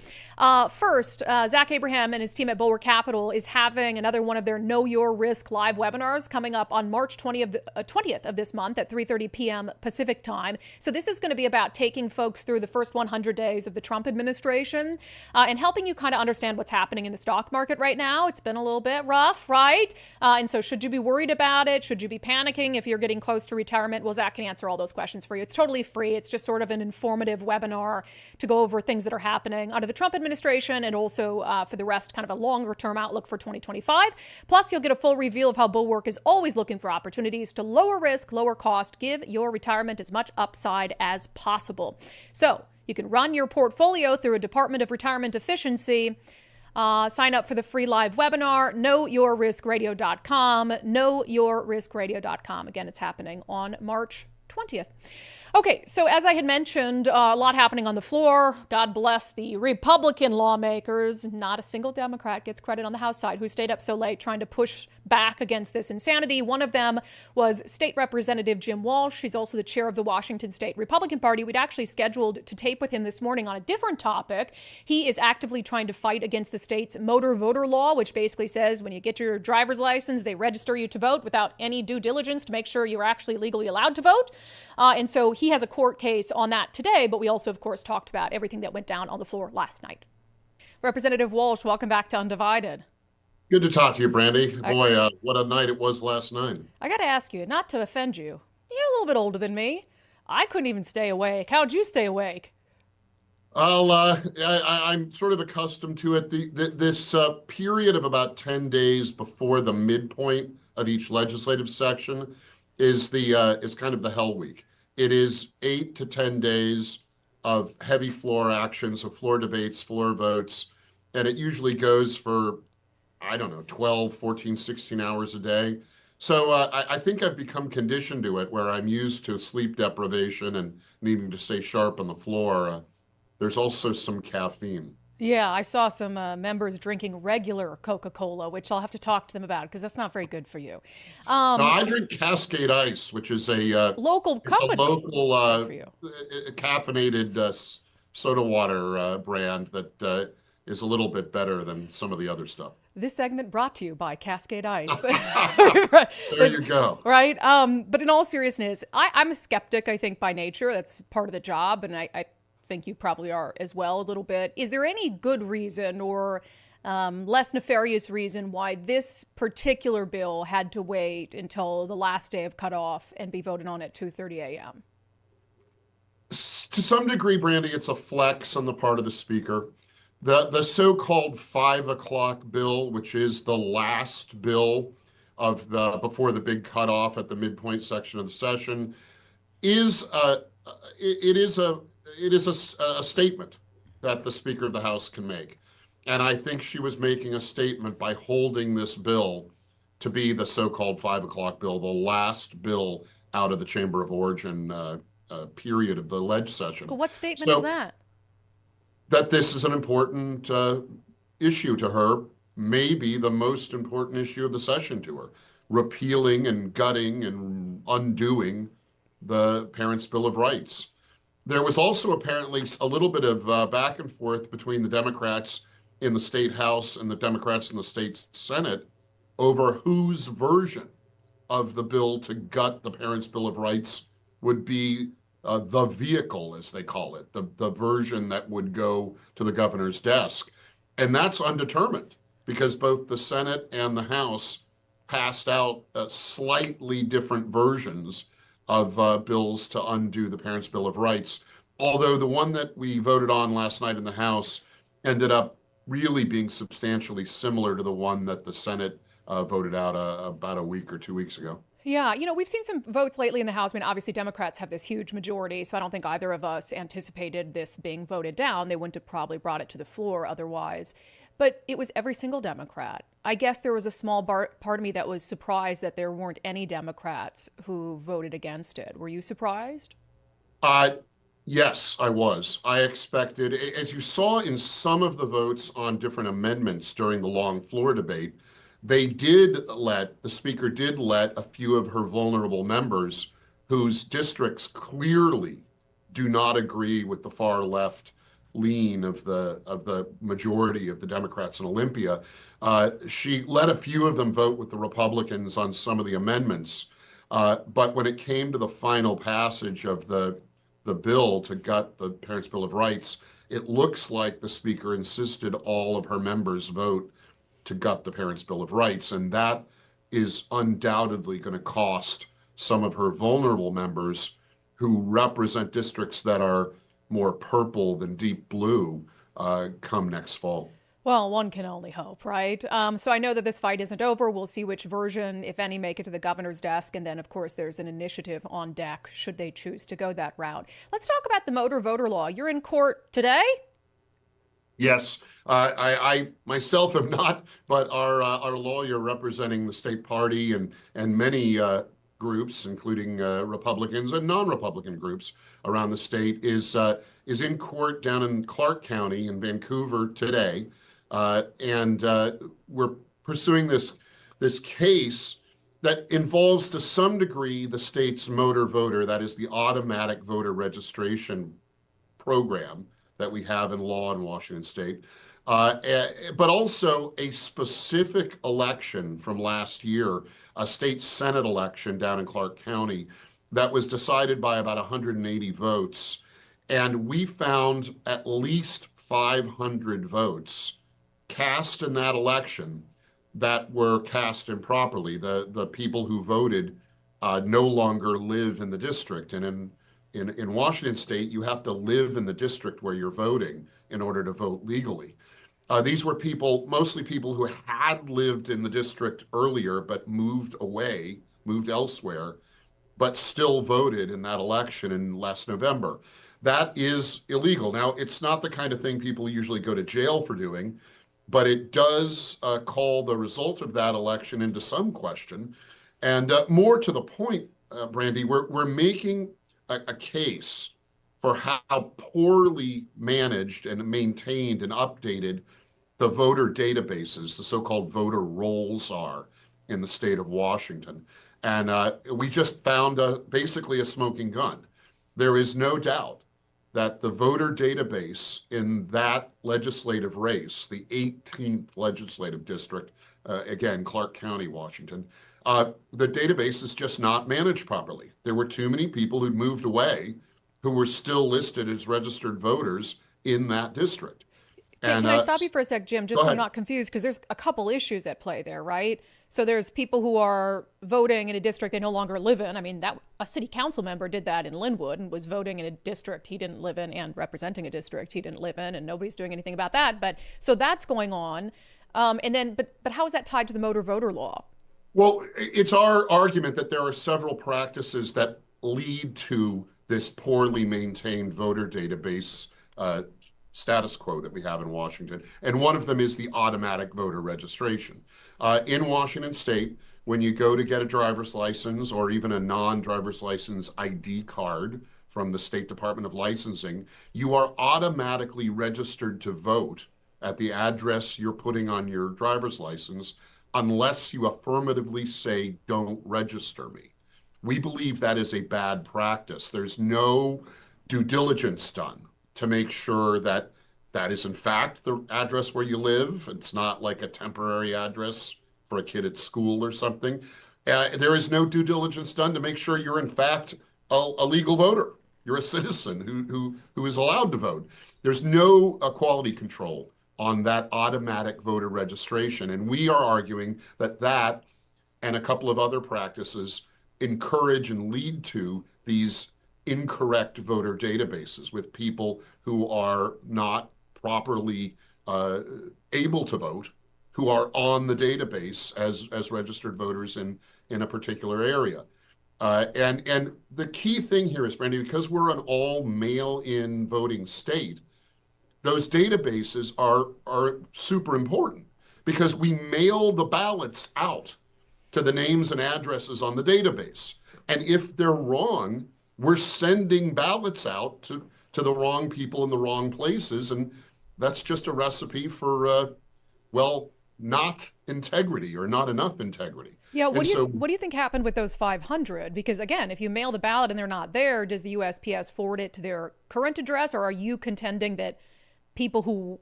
First, Zach Abraham and his team at Bulwark Capital is having another one of their Know Your Risk live webinars coming up on March 20th of this month at 3:30 p.m. Pacific time. So this is going to be about taking folks through the first 100 days of the Trump administration and helping you kind of understand what's happening in the stock market right now. It's been a little bit rough, right? And so should you be worried about it? Should you be panicking if you're getting close to retirement? Well, Zach can answer all those questions for you. It's totally free. It's just sort of an informative webinar to go over things that are happening under the Trump administration and also for the rest, kind of a longer term outlook for 2025. Plus, you'll get a full reveal of how Bulwark is always looking for opportunities to lower risk, lower cost, give your retirement as much upside as possible. So you can run your portfolio through a Department of Retirement Efficiency. Sign up for the free live webinar, knowyourriskradio.com, knowyourriskradio.com. Again, it's happening on March 20th. Okay, so as I had mentioned, a lot happening on the floor. God bless the Republican lawmakers. Not a single Democrat gets credit on the House side who stayed up so late trying to push back against this insanity. One of them was State Representative Jim Walsh. He's also the chair of the Washington State Republican Party. We'd actually scheduled to tape with him this morning on a different topic. He is actively trying to fight against the state's motor voter law, which basically says when you get your driver's license, they register you to vote without any due diligence to make sure you're actually legally allowed to vote. And so he has a court case on that today, but we also, of course, talked about everything that went down on the floor last night. Representative Walsh, welcome back to Undivided. Good to talk to you, Brandi. Boy, what a night it was last night. I got to ask you, not to offend you, you're a little bit older than me. I couldn't even stay awake. How'd you stay awake? I'm sort of accustomed to it. This period of about 10 days before the midpoint of each legislative section is kind of the hell week. It is 8 to 10 days of heavy floor action, so floor debates, floor votes, and it usually goes for, 12, 14, 16 hours a day. So I think I've become conditioned to it, where I'm used to sleep deprivation and needing to stay sharp on the floor. There's also some caffeine. Yeah, I saw some members drinking regular Coca-Cola, which I'll have to talk to them about because that's not very good for you. No, I drink Cascade Ice, which is a local company, caffeinated soda water brand that is a little bit better than some of the other stuff. This segment brought to you by Cascade Ice. There you go. Right. But in all seriousness, I'm a skeptic, I think, by nature. That's part of the job. And I think you probably are as well a little bit. Is there any good reason or less nefarious reason why this particular bill had to wait until the last day of cutoff and be voted on at 2:30 a.m.? To some degree, Brandi, it's a flex on the part of the speaker. The so-called 5 o'clock bill, which is the last bill of before the big cutoff at the midpoint section of the session, is a statement that the Speaker of the House can make. And I think she was making a statement by holding this bill to be the so-called 5 o'clock bill, the last bill out of the Chamber of Origin period of the ledge session. But what statement is that? That this is an important issue to her, maybe the most important issue of the session to her, repealing and gutting and undoing the Parents' Bill of Rights. There was also apparently a little bit of back and forth between the Democrats in the state House and the Democrats in the state Senate over whose version of the bill to gut the Parents' Bill of Rights would be the vehicle, as they call it, the version that would go to the governor's desk. And that's undetermined because both the Senate and the House passed out slightly different versions of bills to undo the Parents' Bill of Rights. Although the one that we voted on last night in the House ended up really being substantially similar to the one that the Senate voted out about a week or 2 weeks ago. Yeah, we've seen some votes lately in the House. I mean, obviously Democrats have this huge majority, so I don't think either of us anticipated this being voted down. They wouldn't have probably brought it to the floor otherwise. But it was every single Democrat. I guess there was a small part of me that was surprised that there weren't any Democrats who voted against it. Were you surprised? Yes, I was. I expected, as you saw in some of the votes on different amendments during the long floor debate, the speaker did let a few of her vulnerable members whose districts clearly do not agree with the far left lean of the majority of the Democrats in Olympia. She let a few of them vote with the Republicans on some of the amendments. But when it came to the final passage of the bill to gut the Parents' Bill of Rights, it looks like the speaker insisted all of her members vote to gut the Parents' Bill of Rights, and that is undoubtedly going to cost some of her vulnerable members who represent districts that are more purple than deep blue come next fall. Well, one can only hope, right? So I know that this fight isn't over. We'll see which version, if any, make it to the governor's desk. And then, of course, there's an initiative on deck should they choose to go that route. Let's talk about the motor voter law. You're in court today? Yes, I myself am not, but our lawyer representing the state party and many groups, including Republicans and non-Republican groups around the state, is in court down in Clark County in Vancouver today. And we're pursuing this case that involves, to some degree, the state's motor voter, that is the automatic voter registration program that we have in law in Washington state, but also a specific election from last year, a state Senate election down in Clark County that was decided by about 180 votes. And we found at least 500 votes cast in that election that were cast improperly. The people who voted no longer live in the district. And in Washington state, you have to live in the district where you're voting in order to vote legally. These were mostly people who had lived in the district earlier but moved elsewhere, but still voted in that election in last November. That is illegal. Now, it's not the kind of thing people usually go to jail for doing, but it does call the result of that election into some question. And more to the point, Brandi, we're making a case for how poorly managed and maintained and updated the voter databases, the so-called voter rolls, are in the state of Washington. And we just found basically a smoking gun. There is no doubt that the voter database in that legislative race, the 18th legislative district, again, Clark County, Washington, the database is just not managed properly. There were too many people who'd moved away who were still listed as registered voters in that district. Can I stop you for a sec, Jim, just so I'm not confused, because there's a couple issues at play there, right? So there's people who are voting in a district they no longer live in. I mean, a city council member did that in Linwood and was voting in a district he didn't live in and representing a district he didn't live in, and nobody's doing anything about that. But so that's going on. And then, but how is that tied to the motor voter law? Well, it's our argument that there are several practices that lead to this poorly maintained voter database status quo that we have in Washington. And one of them is the automatic voter registration. In Washington state, when you go to get a driver's license or even a non-driver's license ID card from the State Department of Licensing, you are automatically registered to vote at the address you're putting on your driver's license unless you affirmatively say, "Don't register me." We believe that is a bad practice. There's no due diligence done to make sure that that is in fact the address where you live. It's not like a temporary address for a kid at school or something. There is no due diligence done to make sure you're in fact a legal voter. You're a citizen who is allowed to vote. There's no quality control on that automatic voter registration. And we are arguing that and a couple of other practices encourage and lead to these incorrect voter databases with people who are not properly able to vote, who are on the database as registered voters in a particular area. And the key thing here is, Brandi, because we're an all mail-in voting state, those databases are super important because we mail the ballots out to the names and addresses on the database. And if they're wrong, we're sending ballots out to the wrong people in the wrong places. And that's just a recipe for, not integrity or not enough integrity. Yeah, what do you think happened with those 500? Because again, if you mail the ballot and they're not there, does the USPS forward it to their current address, or are you contending that people who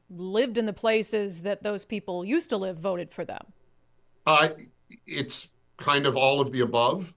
lived in the places that those people used to live voted for them? It's kind of all of the above.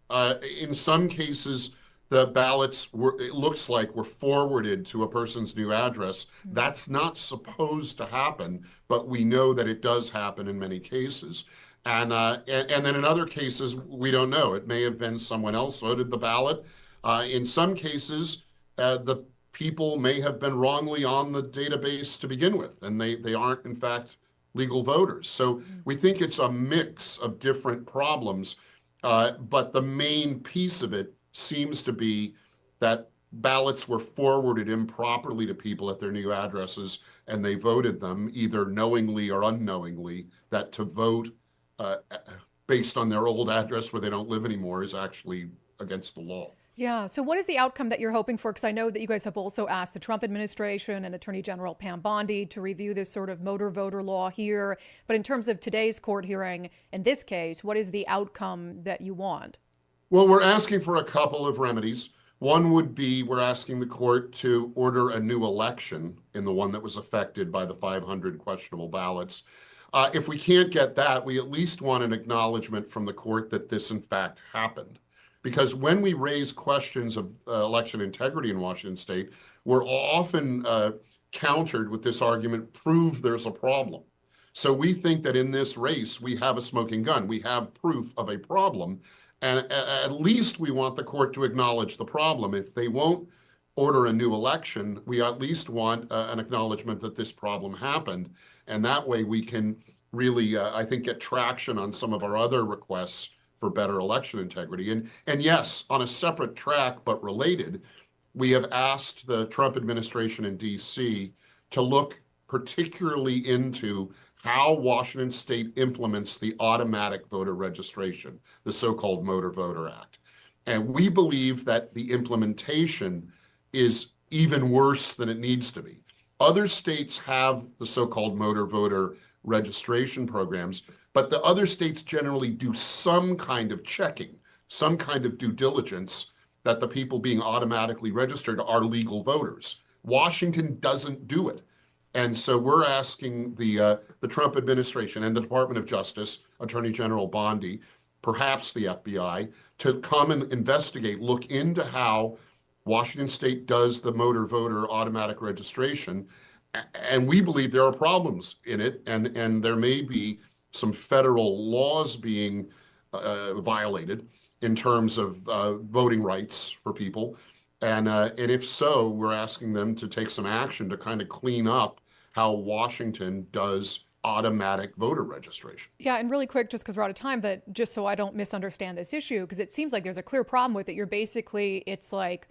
In some cases, the ballots it looks like were forwarded to a person's new address. That's not supposed to happen, but we know that it does happen in many cases. And then in other cases, we don't know. It may have been someone else voted the ballot. In some cases, the people may have been wrongly on the database to begin with, and they aren't, in fact, legal voters. So we think it's a mix of different problems, but the main piece of it seems to be that ballots were forwarded improperly to people at their new addresses, and they voted them either knowingly or unknowingly, that to vote based on their old address where they don't live anymore is actually against the law. Yeah. So what is the outcome that you're hoping for? Because I know that you guys have also asked the Trump administration and Attorney General Pam Bondi to review this sort of motor voter law here. But in terms of today's court hearing, in this case, what is the outcome that you want? Well, we're asking for a couple of remedies. One would be we're asking the court to order a new election in the one that was affected by the 500 questionable ballots. If we can't get that, we at least want an acknowledgement from the court that this, in fact, happened. Because when we raise questions of election integrity in Washington state, we're often countered with this argument, prove there's a problem. So we think that in this race, we have a smoking gun. We have proof of a problem. And at least we want the court to acknowledge the problem. If they won't order a new election, we at least want an acknowledgement that this problem happened. And that way we can really, I think, get traction on some of our other requests for better election integrity. And yes, on a separate track, but related, we have asked the Trump administration in DC to look particularly into how Washington state implements the automatic voter registration, the so-called Motor Voter Act. And we believe that the implementation is even worse than it needs to be. Other states have the so-called motor voter registration programs, but the other states generally do some kind of checking, some kind of due diligence that the people being automatically registered are legal voters. Washington doesn't do it. And so we're asking the Trump administration and the Department of Justice, Attorney General Bondi, perhaps the FBI, to come and investigate, look into how Washington state does the motor voter automatic registration. And we believe there are problems in it, and there may be some federal laws being violated in terms of voting rights for people. And if so, we're asking them to take some action to kind of clean up how Washington does automatic voter registration. Yeah, and really quick, just because we're out of time, but just so I don't misunderstand this issue, because it seems like there's a clear problem with it. You're basically, it's like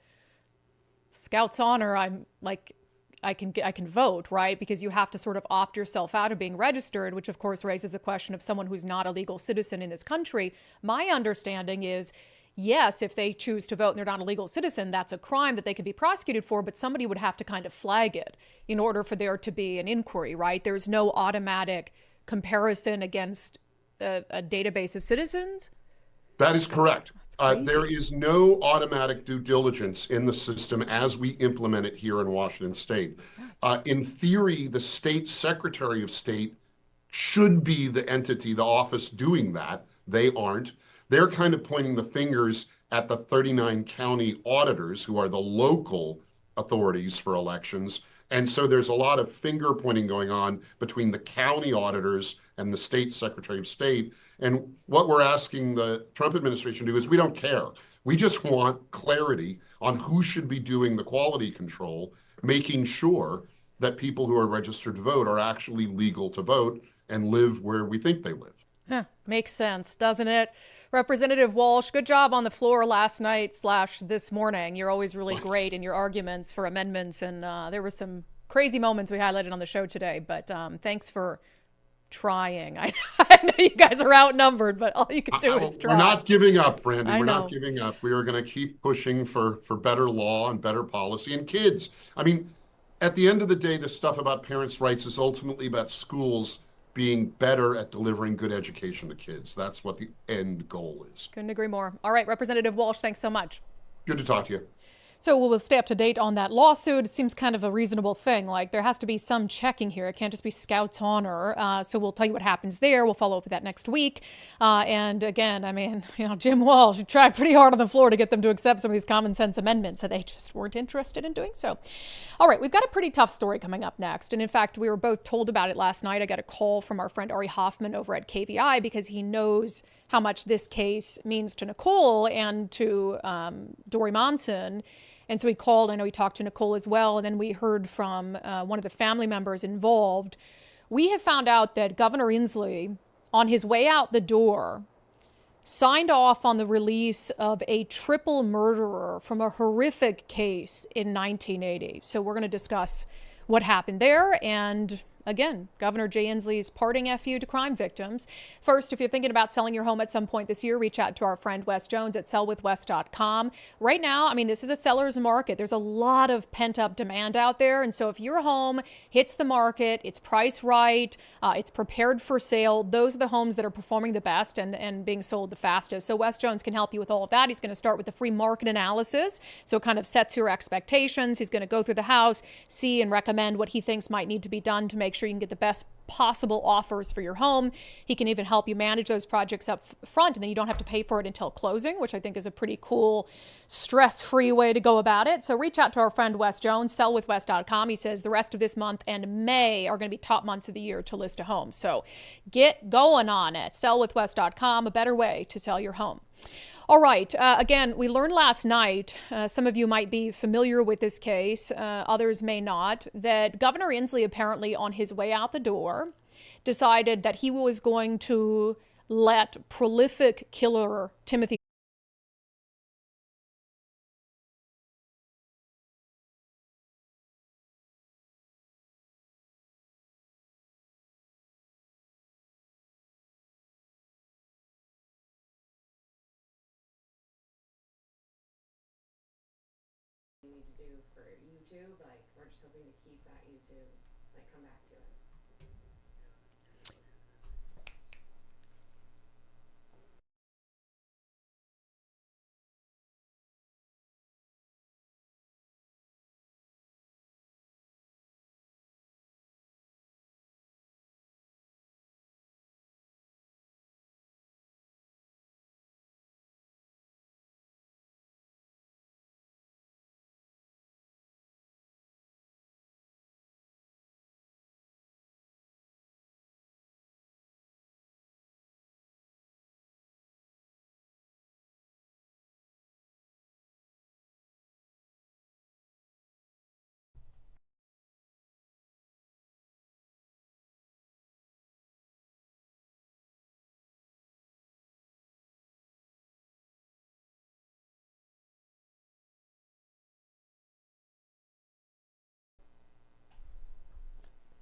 Scout's honor, I'm like, I can vote, right? Because you have to sort of opt yourself out of being registered, which of course raises the question of someone who's not a legal citizen in this country. My understanding is, yes, if they choose to vote and they're not a legal citizen, that's a crime that they can be prosecuted for, but somebody would have to kind of flag it in order for there to be an inquiry, right? There's no automatic comparison against a database of citizens? That is correct. There is no automatic due diligence in the system as we implement it here in Washington state. In theory, the state secretary of state should be the entity, the office doing that. They aren't. They're kind of pointing the fingers at the 39 county auditors who are the local authorities for elections. And so there's a lot of finger pointing going on between the county auditors and the state secretary of state. And what we're asking the Trump administration to do is we don't care. We just want clarity on who should be doing the quality control, making sure that people who are registered to vote are actually legal to vote and live where we think they live. Makes sense, doesn't it? Representative Walsh, good job on the floor last night / this morning. You're always really great in your arguments for amendments, and there were some crazy moments we highlighted on the show today, but thanks for trying. I know you guys are outnumbered, but all you can do is try. We're not giving up, Brandi. I We're know. not giving up. We are going to keep pushing for better law and better policy. And kids, I mean, at the end of the day, this stuff about parents' rights is ultimately about schools being better at delivering good education to kids. That's what the end goal is. Couldn't agree more. All right, Representative Walsh, thanks so much. Good to talk to you. So we'll stay up to date on that lawsuit. It seems kind of a reasonable thing. Like, there has to be some checking here. It can't just be Scout's honor. So we'll tell you what happens there. We'll follow up with that next week. And again, I mean, Jim Walsh tried pretty hard on the floor to get them to accept some of these common sense amendments, and they just weren't interested in doing so. All right, we've got a pretty tough story coming up next. And in fact, we were both told about it last night. I got a call from our friend Ari Hoffman over at KVI because he knows how much this case means to Nicole and to Dory Monson. And so he called. I know he talked to Nicole as well. And then we heard from one of the family members involved. We have found out that Governor Inslee, on his way out the door, signed off on the release of a triple murderer from a horrific case in 1980. So we're going to discuss what happened there and, again, Governor Jay Inslee's parting FU to crime victims. First, if you're thinking about selling your home at some point this year, reach out to our friend Wes Jones at sellwithwes.com. Right now, I mean, this is a seller's market. There's a lot of pent-up demand out there. And so if your home hits the market, it's priced right, it's prepared for sale, those are the homes that are performing the best and being sold the fastest. So Wes Jones can help you with all of that. He's going to start with the free market analysis. So it kind of sets your expectations. He's going to go through the house, see and recommend what he thinks might need to be done to make sure you can get the best possible offers for your home. He can even help you manage those projects up front, and then you don't have to pay for it until closing, which I think is a pretty cool, stress-free way to go about it. So reach out to our friend Wes Jones, sellwithwes.com. He says the rest of this month and May are going to be top months of the year to list a home. So get going on it. Sellwithwes.com, a better way to sell your home. All right. Again, we learned last night, some of you might be familiar with this case, others may not, that Governor Inslee apparently on his way out the door decided that he was going to let prolific killer Timothy for YouTube, like we're just hoping to keep that YouTube, like come back to it.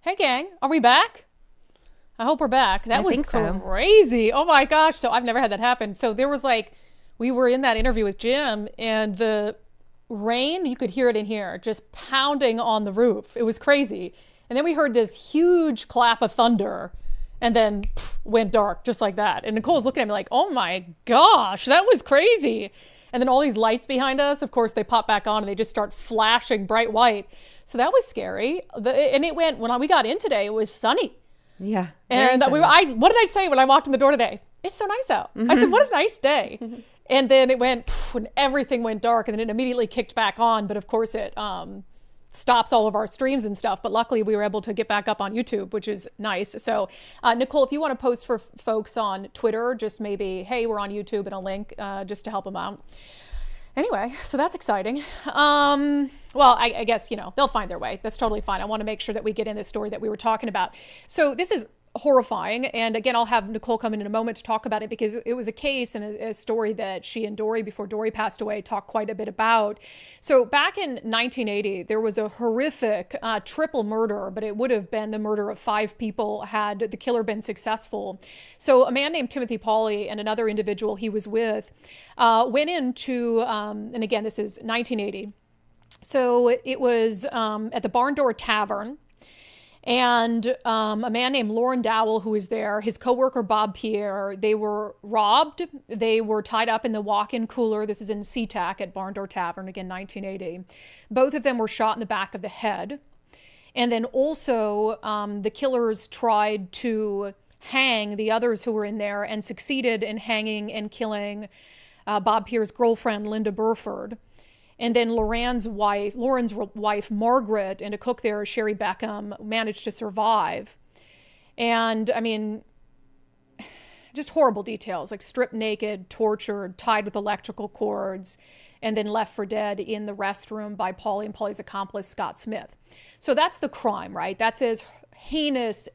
Hey gang, are we back? I hope we're back. That was crazy. Oh my gosh. So I've never had that happen. So there was we were in that interview with Jim and the rain, you could hear it in here, just pounding on the roof. It was crazy. And then we heard this huge clap of thunder and then went dark just like that. And Nicole's looking at me like, oh my gosh, that was crazy. And then all these lights behind us, of course, they pop back on and they just start flashing bright white. So that was scary. And it went, when we got in today, it was sunny. Yeah. And what did I say when I walked in the door today? It's so nice out. I said, what a nice day. And then it went, and everything went dark and then it immediately kicked back on. But of course it stops all of our streams and stuff. But luckily we were able to get back up on YouTube, which is nice. So Nicole, if you want to post for folks on Twitter, just maybe, hey, we're on YouTube and a link just to help them out. Anyway, so that's exciting. Well, I guess, they'll find their way. That's totally fine. I want to make sure that we get in this story that we were talking about. So this is horrifying. And again, I'll have Nicole come in a moment to talk about it, because it was a case and a story that she and Dory, before Dory passed away, talked quite a bit about. So back in 1980, there was a horrific triple murder, but it would have been the murder of 5 people had the killer been successful. So a man named Timothy Pauly and another individual he was with went into, and again, this is 1980. So it was at the Barn Door Tavern. And a man named Lauren Dowell, who was there, his coworker Bob Pierre, they were robbed. They were tied up in the walk-in cooler. This is in SeaTac at Barn Door Tavern, again, 1980. Both of them were shot in the back of the head. And then also the killers tried to hang the others who were in there and succeeded in hanging and killing Bob Pierre's girlfriend, Linda Burford. And then Lauren's wife, Margaret, and a cook there, Sherry Beckham, managed to survive. And I mean, just horrible details, like stripped naked, tortured, tied with electrical cords, and then left for dead in the restroom by Pauly and Pauly's accomplice, Scott Smith. So that's the crime, right? That's as heinous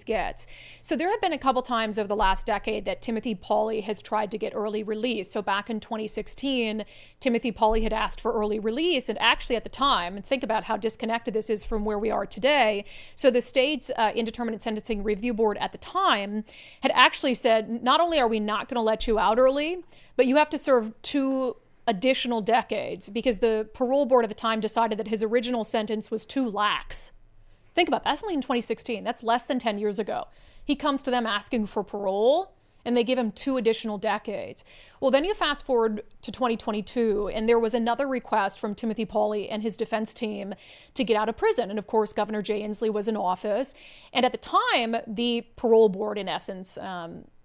gets. So there have been a couple times over the last decade that Timothy Pauly has tried to get early release. So back in 2016, Timothy Pauly had asked for early release, and actually at the time, and think about how disconnected this is from where we are today. So the state's Indeterminate Sentencing Review Board at the time had actually said, not only are we not going to let you out early, but you have to serve 2 additional decades, because the parole board at the time decided that his original sentence was too lax. Think about that. That's only in 2016. That's less than 10 years ago. He comes to them asking for parole, and they give him 2 additional decades. Well, then you fast forward to 2022, and there was another request from Timothy Pauly and his defense team to get out of prison. And of course, Governor Jay Inslee was in office. And at the time, the parole board, in essence,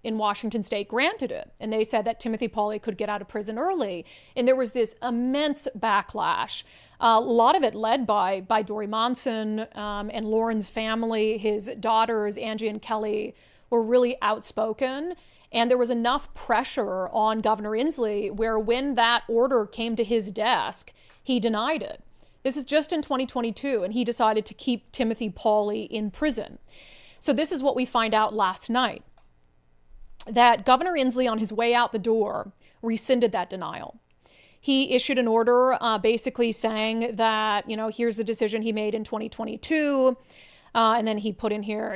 in Washington state granted it. And they said that Timothy Pauly could get out of prison early. And there was this immense backlash. A lot of it led by Dory Monson and Lauren's family. His daughters, Angie and Kelly, were really outspoken. And there was enough pressure on Governor Inslee where when that order came to his desk, he denied it. This is just in 2022, and he decided to keep Timothy Pauly in prison. So this is what we find out last night, that Governor Inslee, on his way out the door, rescinded that denial. He issued an order basically saying that, here's the decision he made in 2022. And then he put in here,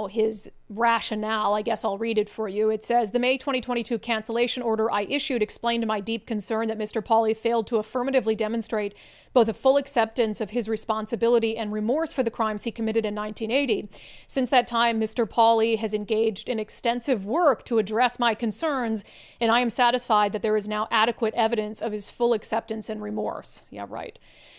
his rationale. I guess I'll read it for you. It says, the May 2022 cancellation order I issued explained my deep concern that Mr. Pauly failed to affirmatively demonstrate both a full acceptance of his responsibility and remorse for the crimes he committed in 1980. Since that time, Mr. Pauly has engaged in extensive work to address my concerns, and I am satisfied that there is now adequate evidence of his full acceptance and remorse. Yeah, right.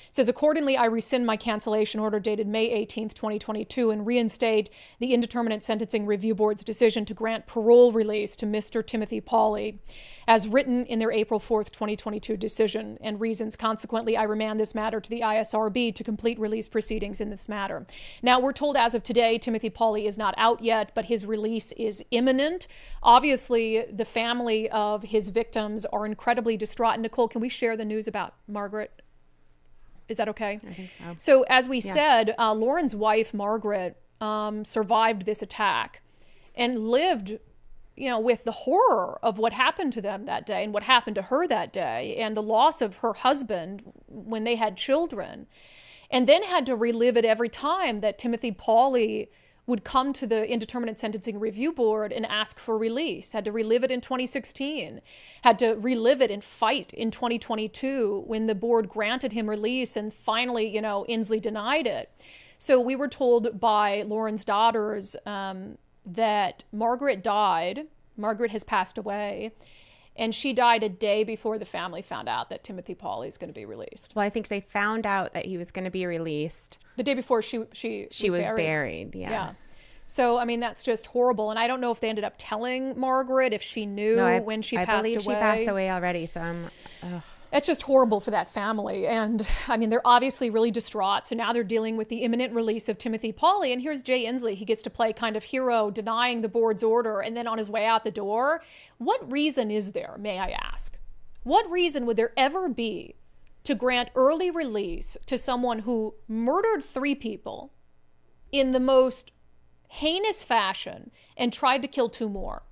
It says, accordingly, I rescind my cancellation order dated May 18th, 2022, and reinstate the Indeterminate Sentencing Review Board's decision to grant parole release to Mr. Timothy Pauly, as written in their April 4th, 2022 decision, and reasons. Consequently, I remand this matter to the ISRB to complete release proceedings in this matter. Now, we're told as of today, Timothy Pauly is not out yet, but his release is imminent. Obviously, the family of his victims are incredibly distraught. Nicole, can we share the news about Margaret? Is that okay? I think so. So as we said, Lauren's wife, Margaret, survived this attack and lived, with the horror of what happened to them that day and what happened to her that day and the loss of her husband when they had children, and then had to relive it every time that Timothy Pauly would come to the Indeterminate Sentencing Review Board and ask for release, had to relive it in 2016, had to relive it and fight in 2022 when the board granted him release and finally, Insley denied it. So we were told by Lauren's daughters that Margaret died. Margaret has passed away. And she died a day before the family found out that Timothy Pauly is going to be released. Well, I think they found out that he was going to be released the day before she was buried. Yeah. So, that's just horrible. And I don't know if they ended up telling Margaret, if she knew when she passed away. I believe she passed away already. So It's just horrible for that family. And they're obviously really distraught. So now they're dealing with the imminent release of Timothy Pauly. And here's Jay Inslee. He gets to play kind of hero, denying the board's order. And then on his way out the door, what reason is there, may I ask? What reason would there ever be to grant early release to someone who murdered 3 people in the most heinous fashion and tried to kill 2 more.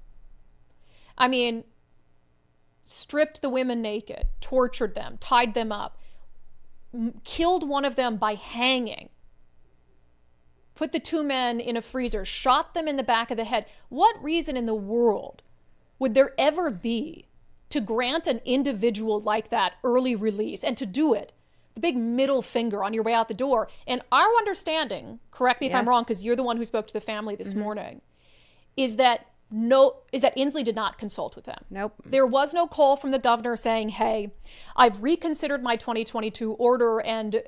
I mean, stripped the women naked, tortured them, tied them up, killed one of them by hanging, put the 2 men in a freezer, shot them in the back of the head. What reason in the world would there ever be to grant an individual like that early release and to do it? The big middle finger on your way out the door. And our understanding, correct me if I'm wrong, because you're the one who spoke to the family this morning, is that Inslee did not consult with them. Nope. There was no call from the governor saying, hey, I've reconsidered my 2022 order and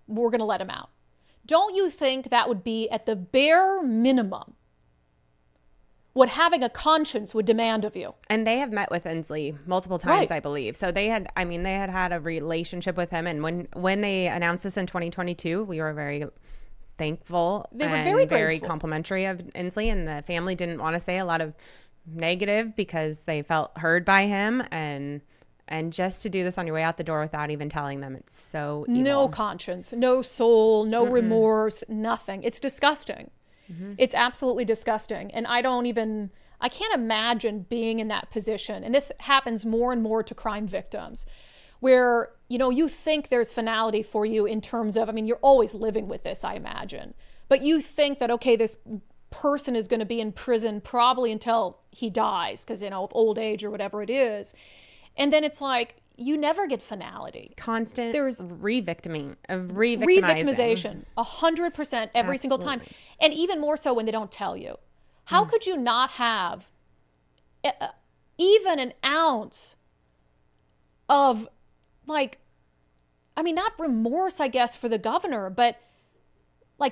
we're going to let him out. Don't you think that would be at the bare minimum what having a conscience would demand of you? And they have met with Inslee multiple times, I believe. So they had had a relationship with him. And when they announced this in 2022, we were very thankful. They were very complimentary of Inslee, and the family didn't want to say a lot of negative because they felt heard by him. And just to do this on your way out the door without even telling them, it's so evil. No conscience, no soul, no remorse, nothing. It's disgusting. It's absolutely disgusting. And I can't imagine being in that position. And this happens more and more to crime victims where, you think there's finality for you in terms of, you're always living with this, I imagine. But you think that, okay, this person is going to be in prison probably until he dies because, of old age or whatever it is. And then it's like, you never get finality. Constant re-victimization, 100% every single time. And even more so when they don't tell you. How could you not have even an ounce of not remorse, I guess, for the governor, but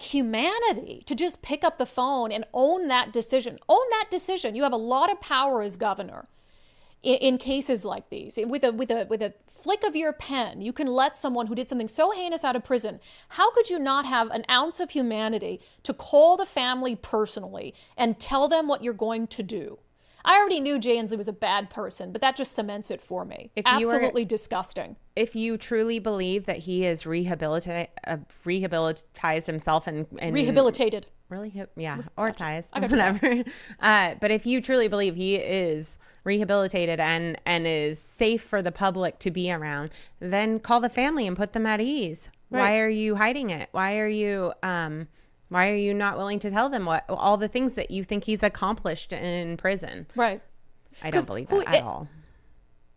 humanity to just pick up the phone and own that decision. Own that decision. You have a lot of power as governor. In cases like these, with a flick of your pen, you can let someone who did something so heinous out of prison. How could you not have an ounce of humanity to call the family personally and tell them what you're going to do? I already knew Jay Inslee was a bad person, but that just cements it for me. Absolutely disgusting. If you truly believe that he is rehabilitized himself and rehabilitated. Really? Yeah. Or ties. Whatever. But if you truly believe he is rehabilitated and is safe for the public to be around, then call the family and put them at ease. Right. Why are you hiding it? Why are you not willing to tell them all the things that you think he's accomplished in prison? Right. I don't believe that at all.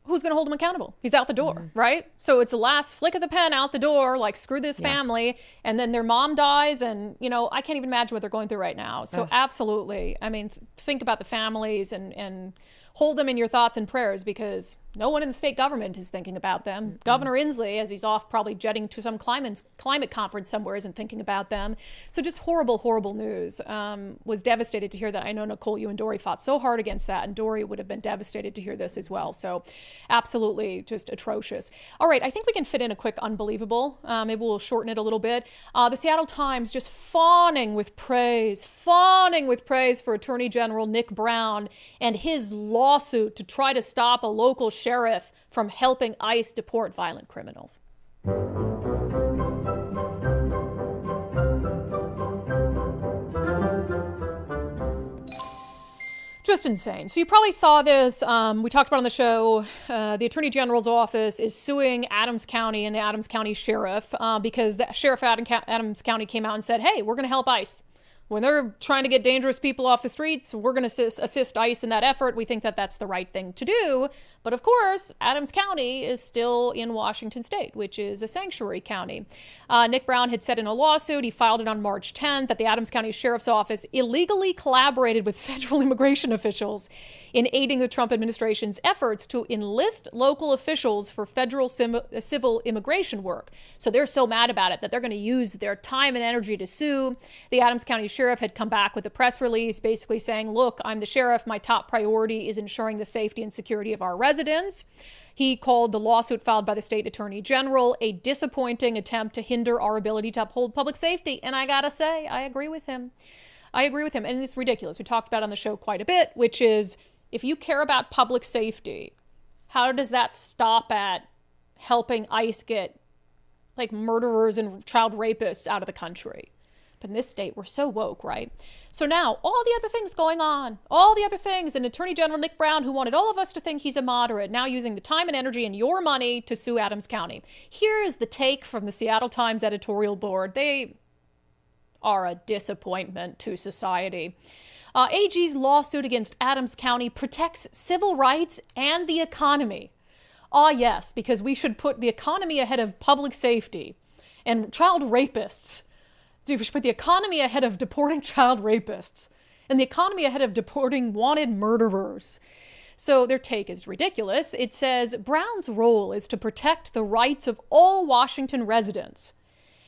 Who's going to hold him accountable? He's out the door, right? So it's the last flick of the pen out the door, screw this family. And then their mom dies. And, I can't even imagine what they're going through right now. So absolutely. Think about the families and hold them in your thoughts and prayers because no one in the state government is thinking about them. Governor Inslee, as he's off probably jetting to some climate conference somewhere, isn't thinking about them. So just horrible, horrible news. Was devastated to hear that. I know, Nicole, you and Dory fought so hard against that, and Dory would have been devastated to hear this as well. So absolutely just atrocious. All right, I think we can fit in a quick unbelievable. Maybe we'll shorten it a little bit. The Seattle Times just fawning with praise for Attorney General Nick Brown and his lawsuit to try to stop a local sheriff from helping ICE deport violent criminals. Just insane. So you probably saw this. We talked about on the show. The Attorney General's office is suing Adams County and the Adams County Sheriff because the Sheriff at Adams County came out and said, hey, we're going to help ICE. When they're trying to get dangerous people off the streets, we're going to assist ICE in that effort. We think that that's the right thing to do. But of course, Adams County is still in Washington State, which is a sanctuary county. Nick Brown had said in a lawsuit, he filed it on March 10th, that the Adams County Sheriff's Office illegally collaborated with federal immigration officials in aiding the Trump administration's efforts to enlist local officials for federal civil immigration work. So they're so mad about it that they're going to use their time and energy to sue. The Adams County Sheriff had come back with a press release basically saying, look, I'm the sheriff. My top priority is ensuring the safety and security of our residents. He called the lawsuit filed by the state attorney general a disappointing attempt to hinder our ability to uphold public safety. And I gotta say, I agree with him. And it's ridiculous. We talked about it on the show quite a bit, which is if you care about public safety, how does that stop at helping ICE get murderers and child rapists out of the country? But in this state, we're so woke, right? So now, all the other things going on, all the other things, and Attorney General Nick Brown, who wanted all of us to think he's a moderate, now using the time and energy and your money to sue Adams County. Here is the take from the Seattle Times editorial board. They are a disappointment to society. AG's lawsuit against Adams County protects civil rights and the economy. Yes, because we should put the economy ahead of public safety and child rapists. We should put the economy ahead of deporting child rapists and the economy ahead of deporting wanted murderers. So their take is ridiculous. It says Brown's role is to protect the rights of all Washington residents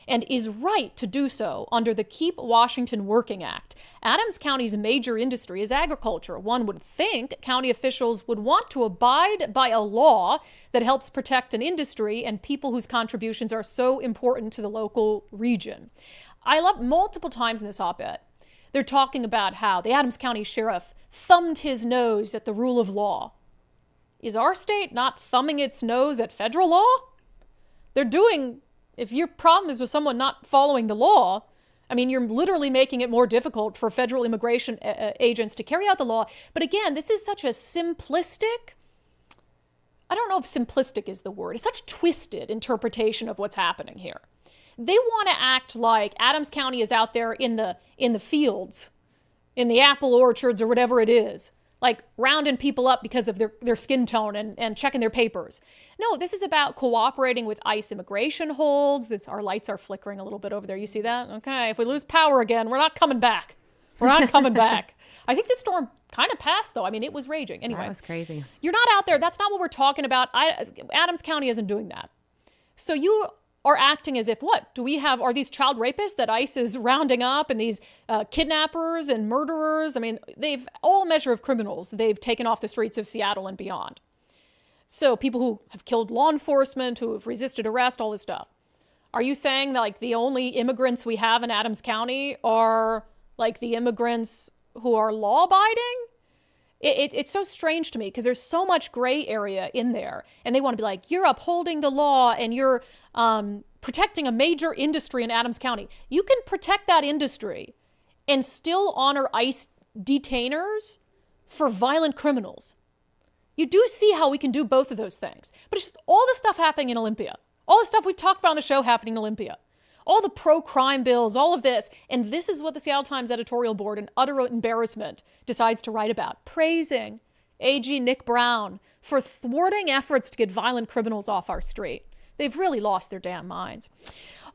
and is right to do so under the Keep Washington Working Act. Adams County's major industry is agriculture. One would think county officials would want to abide by a law that helps protect an industry and people whose contributions are so important to the local region. I love multiple times in this op-ed, they're talking about how the Adams County sheriff thumbed his nose at the rule of law. Is our state not thumbing its nose at federal law? They're doing, if your problem is with someone not following the law, I mean, you're literally making it more difficult for federal immigration agents to carry out the law. But again, this is such a simplistic, I don't know if simplistic is the word, it's such twisted interpretation of what's happening here. They want to act like Adams County is out there in the fields, in the apple orchards or whatever it is, like rounding people up because of their skin tone and checking their papers. No, this is about cooperating with ICE immigration holds. Our lights are flickering a little bit over there. You see that? Okay, if we lose power again, we're not coming back. We're not coming back. I think the storm kind of passed, though. I mean, it was raging. Anyway. That was crazy. You're not out there. That's not what we're talking about. Adams County isn't doing that. So you are acting as if, what? Are these child rapists that ICE is rounding up and these kidnappers and murderers? I mean, they've all measure of criminals they've taken off the streets of Seattle and beyond. So people who have killed law enforcement, who have resisted arrest, all this stuff. Are you saying that like the only immigrants we have in Adams County are like the immigrants who are law-abiding? It's so strange to me because there's so much gray area in there. And they want to be like, you're upholding the law and you're protecting a major industry in Adams County. You can protect that industry and still honor ICE detainers for violent criminals. You do see how we can do both of those things. But it's just all the stuff happening in Olympia. All the stuff we've talked about on the show happening in Olympia. All the pro-crime bills, all of this. And this is what the Seattle Times editorial board, in utter embarrassment, decides to write about. Praising AG Nick Brown for thwarting efforts to get violent criminals off our street. They've really lost their damn minds.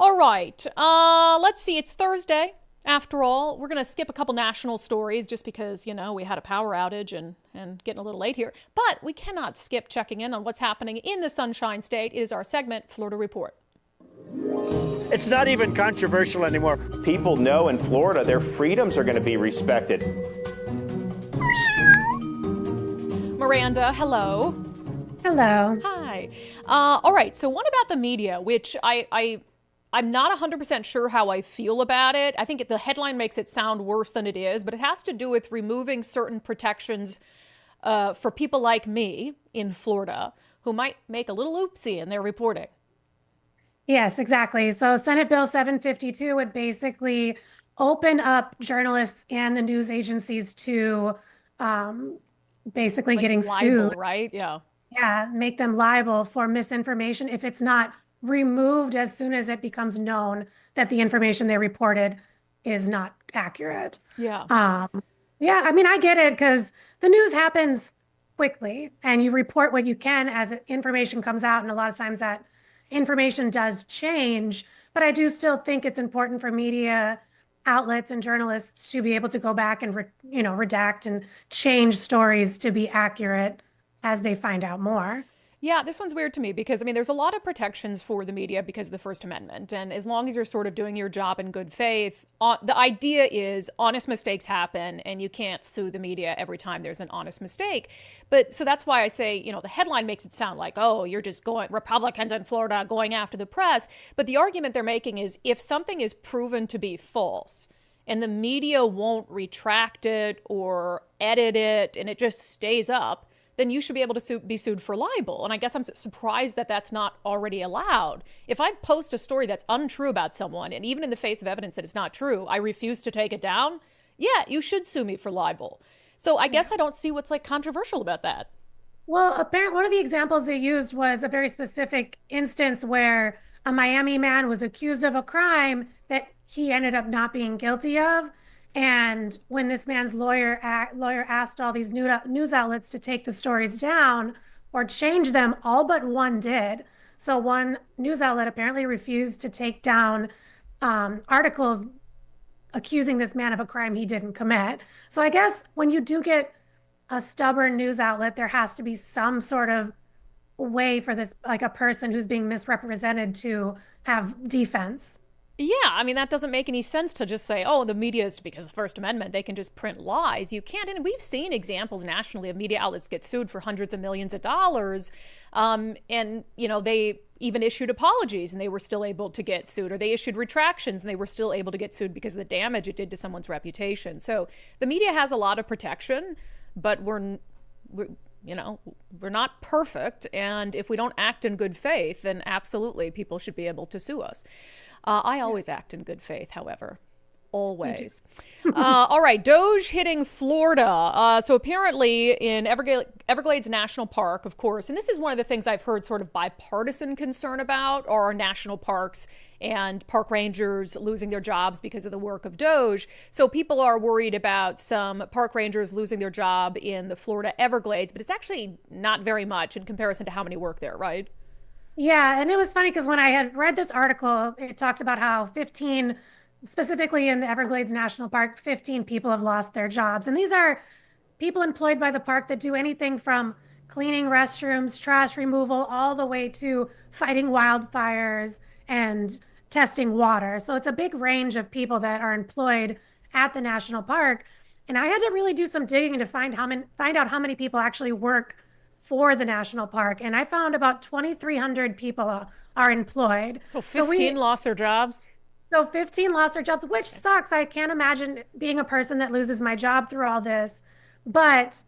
All right, let's see. It's Thursday. After all, we're going to skip a couple national stories just because, we had a power outage and getting a little late here. But we cannot skip checking in on what's happening in the Sunshine State. It is our segment, Florida Report. It's not even controversial anymore. People know in Florida their freedoms are going to be respected. Miranda, hello. Hello. Hi. All right, so what about the media, which I'm not 100% sure how I feel about it. I think the headline makes it sound worse than it is, but it has to do with removing certain protections for people like me in Florida who might make a little oopsie in their reporting. Yes, exactly. So Senate Bill 752 would basically open up journalists and the news agencies to basically like getting liable, sued. Right? Yeah. Yeah, make them liable for misinformation if it's not removed as soon as it becomes known that the information they reported is not accurate. Yeah. Yeah, I mean, I get it because the news happens quickly and you report what you can as information comes out. And a lot of times that information does change, but I do still think it's important for media outlets and journalists to be able to go back and, redact and change stories to be accurate as they find out more. Yeah, this one's weird to me because, there's a lot of protections for the media because of the First Amendment. And as long as you're sort of doing your job in good faith, the idea is honest mistakes happen and you can't sue the media every time there's an honest mistake. But so that's why I say, the headline makes it sound like, oh, you're just Republicans in Florida going after the press. But the argument they're making is if something is proven to be false and the media won't retract it or edit it and it just stays up, then you should be able to be sued for libel. And I guess I'm surprised that that's not already allowed. If I post a story that's untrue about someone, and even in the face of evidence that it's not true, I refuse to take it down, yeah, you should sue me for libel. So I guess I don't see what's like controversial about that. Well, apparently one of the examples they used was a very specific instance where a Miami man was accused of a crime that he ended up not being guilty of. And when this man's lawyer asked all these news outlets to take the stories down or change them, all but one did. So one news outlet apparently refused to take down articles accusing this man of a crime he didn't commit. So I guess when you do get a stubborn news outlet, there has to be some sort of way for this, like a person who's being misrepresented, to have defense. Yeah, I mean, that doesn't make any sense to just say, oh, the media is, because of the First Amendment, they can just print lies. You can't. And we've seen examples nationally of media outlets get sued for hundreds of millions of dollars. And, you know, they even issued apologies and they were still able to get sued, or they issued retractions and they were still able to get sued because of the damage it did to someone's reputation. So the media has a lot of protection, but we're not perfect. And if we don't act in good faith, then absolutely people should be able to sue us. I always act in good faith, however. Always. All right, Doge hitting Florida. So apparently in Everglades National Park, of course, and this is one of the things I've heard sort of bipartisan concern about, are national parks and park rangers losing their jobs because of the work of Doge. So people are worried about some park rangers losing their job in the Florida Everglades, but it's actually not very much in comparison to how many work there, right? Yeah, and it was funny because when I had read this article, it talked about how 15, specifically in the Everglades National Park, 15 people have lost their jobs. And these are people employed by the park that do anything from cleaning restrooms, trash removal, all the way to fighting wildfires and testing water. So it's a big range of people that are employed at the national park. And I had to really do some digging to find out how many people actually work for the national park. And I found about 2,300 people are employed. So 15 lost their jobs? So 15 lost their jobs, which sucks. I can't imagine being a person that loses my job through all this. But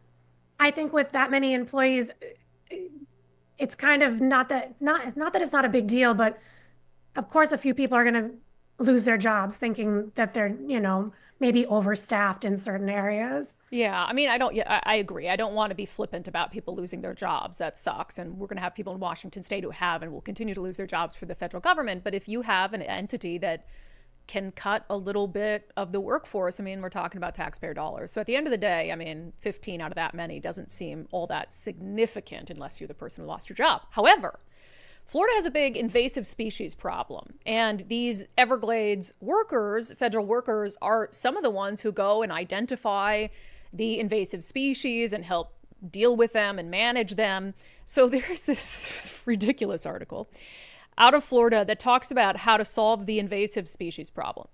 I think with that many employees, it's kind of not that it's not a big deal, but of course a few people are going to lose their jobs thinking that they're, maybe overstaffed in certain areas. Yeah, I mean, I agree. I don't want to be flippant about people losing their jobs. That sucks. And we're going to have people in Washington state who have and will continue to lose their jobs for the federal government. But if you have an entity that can cut a little bit of the workforce, I mean, we're talking about taxpayer dollars. So at the end of the day, I mean, 15 out of that many doesn't seem all that significant unless you're the person who lost your job. However, Florida has a big invasive species problem, and these Everglades workers, federal workers, are some of the ones who go and identify the invasive species and help deal with them and manage them. So there's this ridiculous article out of Florida that talks about how to solve the invasive species problem.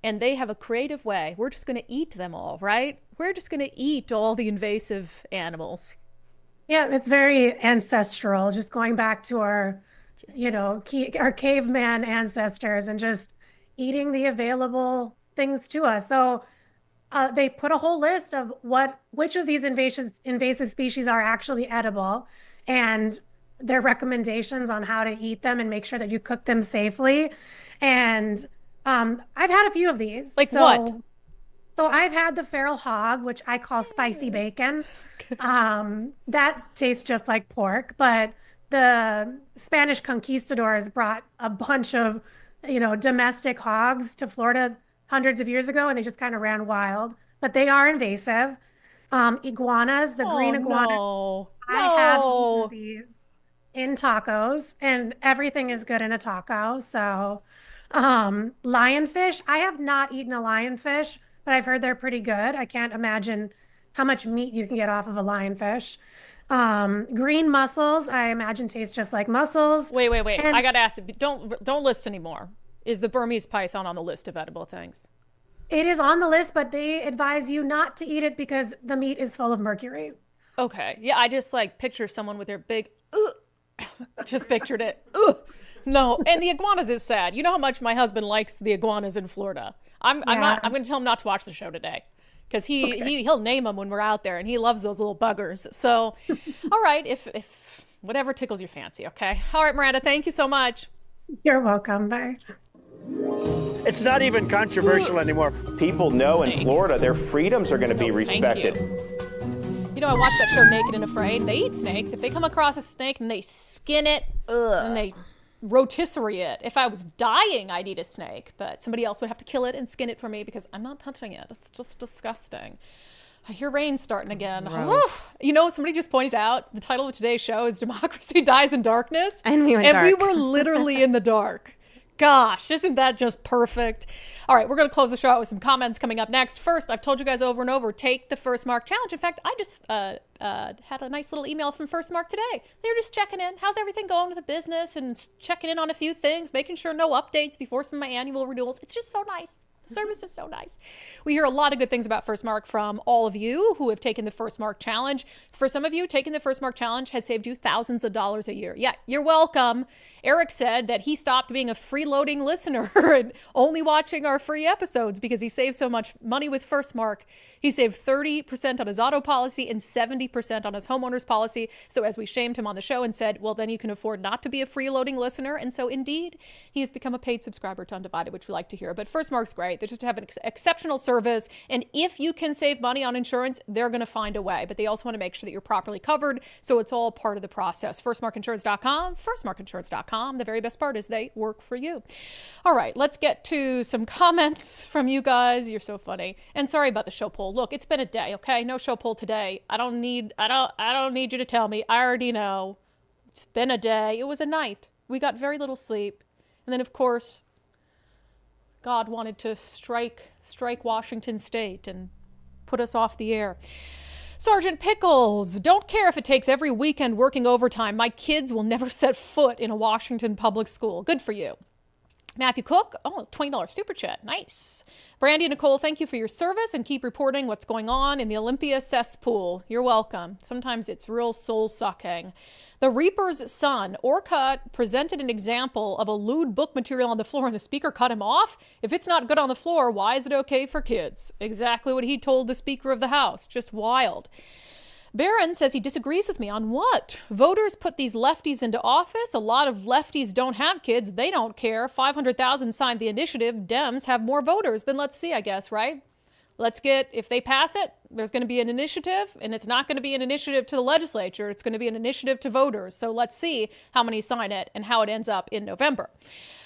And they have a creative way. We're just going to eat them all, right? We're just going to eat all the invasive animals. Yeah, it's very ancestral, just going back to our caveman ancestors and just eating the available things to us. So they put a whole list of which of these invasive species are actually edible, and their recommendations on how to eat them and make sure that you cook them safely. And I've had a few of these. Like what? So I've had the feral hog, which I call spicy bacon. That tastes just like pork, but the Spanish conquistadors brought a bunch of, domestic hogs to Florida hundreds of years ago, and they just kind of ran wild. But they are invasive. Iguanas, the green iguanas. No. I have these in tacos, and everything is good in a taco. So lionfish, I have not eaten a lionfish, but I've heard they're pretty good. I can't imagine how much meat you can get off of a lionfish. Green mussels, I imagine taste just like mussels. Wait. And I got to ask, don't list anymore. Is the Burmese python on the list of edible things? It is on the list, but they advise you not to eat it because the meat is full of mercury. Okay. Yeah, I just picture someone with their big, just pictured it. No, and the iguanas is sad. You know how much my husband likes the iguanas in Florida. I'm going to tell him not to watch the show today. because he'll name them when we're out there, and he loves those little buggers. So, all right, if whatever tickles your fancy, okay? All right, Miranda, thank you so much. You're welcome. Bye. It's not even controversial anymore. People know in Florida their freedoms are going to be respected. You know, I watched that show Naked and Afraid. They eat snakes. If they come across a snake and they skin it, and they rotisserie it. If I was dying, I'd eat a snake, but somebody else would have to kill it and skin it for me because I'm not touching it. It's just disgusting. I hear rain starting again. You know, somebody just pointed out the title of today's show is Democracy Dies in Darkness. And we were literally in the dark. Gosh, isn't that just perfect? All right, we're going to close the show out with some comments coming up next. First, I've told you guys over and over, take the First Mark Challenge. In fact, I just had a nice little email from First Mark today. They were just checking in. How's everything going with the business and checking in on a few things, making sure no updates before some of my annual renewals. It's just so nice. The service is so nice. We hear a lot of good things about First Mark from all of you who have taken the First Mark Challenge. For some of you, taking the First Mark Challenge has saved you thousands of dollars a year. Yeah, you're welcome. Eric said that he stopped being a freeloading listener and only watching our free episodes because he saved so much money with First Mark. He saved 30% on his auto policy and 70% on his homeowner's policy. So as we shamed him on the show and said, well, then you can afford not to be a freeloading listener. And so indeed, he has become a paid subscriber to Undivided, which we like to hear. But First Mark's great. They just have an exceptional service. And if you can save money on insurance, they're going to find a way. But they also want to make sure that you're properly covered. So it's all part of the process. FirstMarkInsurance.com, FirstMarkInsurance.com. The very best part is they work for you. All right, let's get to some comments from you guys. You're so funny. And sorry about the show poll. Look, it's been a day, okay? No show poll today. I don't need you to tell me. I already know. It's been a day. It was a night. We got very little sleep. And then, of course, God wanted to strike Washington State and put us off the air. Sergeant Pickles, don't care if it takes every weekend working overtime. My kids will never set foot in a Washington public school. Good for you. Matthew Cook, $20 super chat. Nice. Brandi and Nicole, thank you for your service and keep reporting what's going on in the Olympia cesspool. You're welcome. Sometimes it's real soul-sucking. The Reaper's son, Orcutt, presented an example of a lewd book material on the floor and the speaker cut him off. If it's not good on the floor, why is it okay for kids? Exactly what he told the Speaker of the House. Just wild. Barron says he disagrees with me on what? Voters put these lefties into office. A lot of lefties don't have kids. They don't care. 500,000 signed the initiative. Dems have more voters. Then let's see, I guess, right? If they pass it, there's going to be an initiative, and it's not going to be an initiative to the legislature. It's going to be an initiative to voters. So let's see how many sign it and how it ends up in November.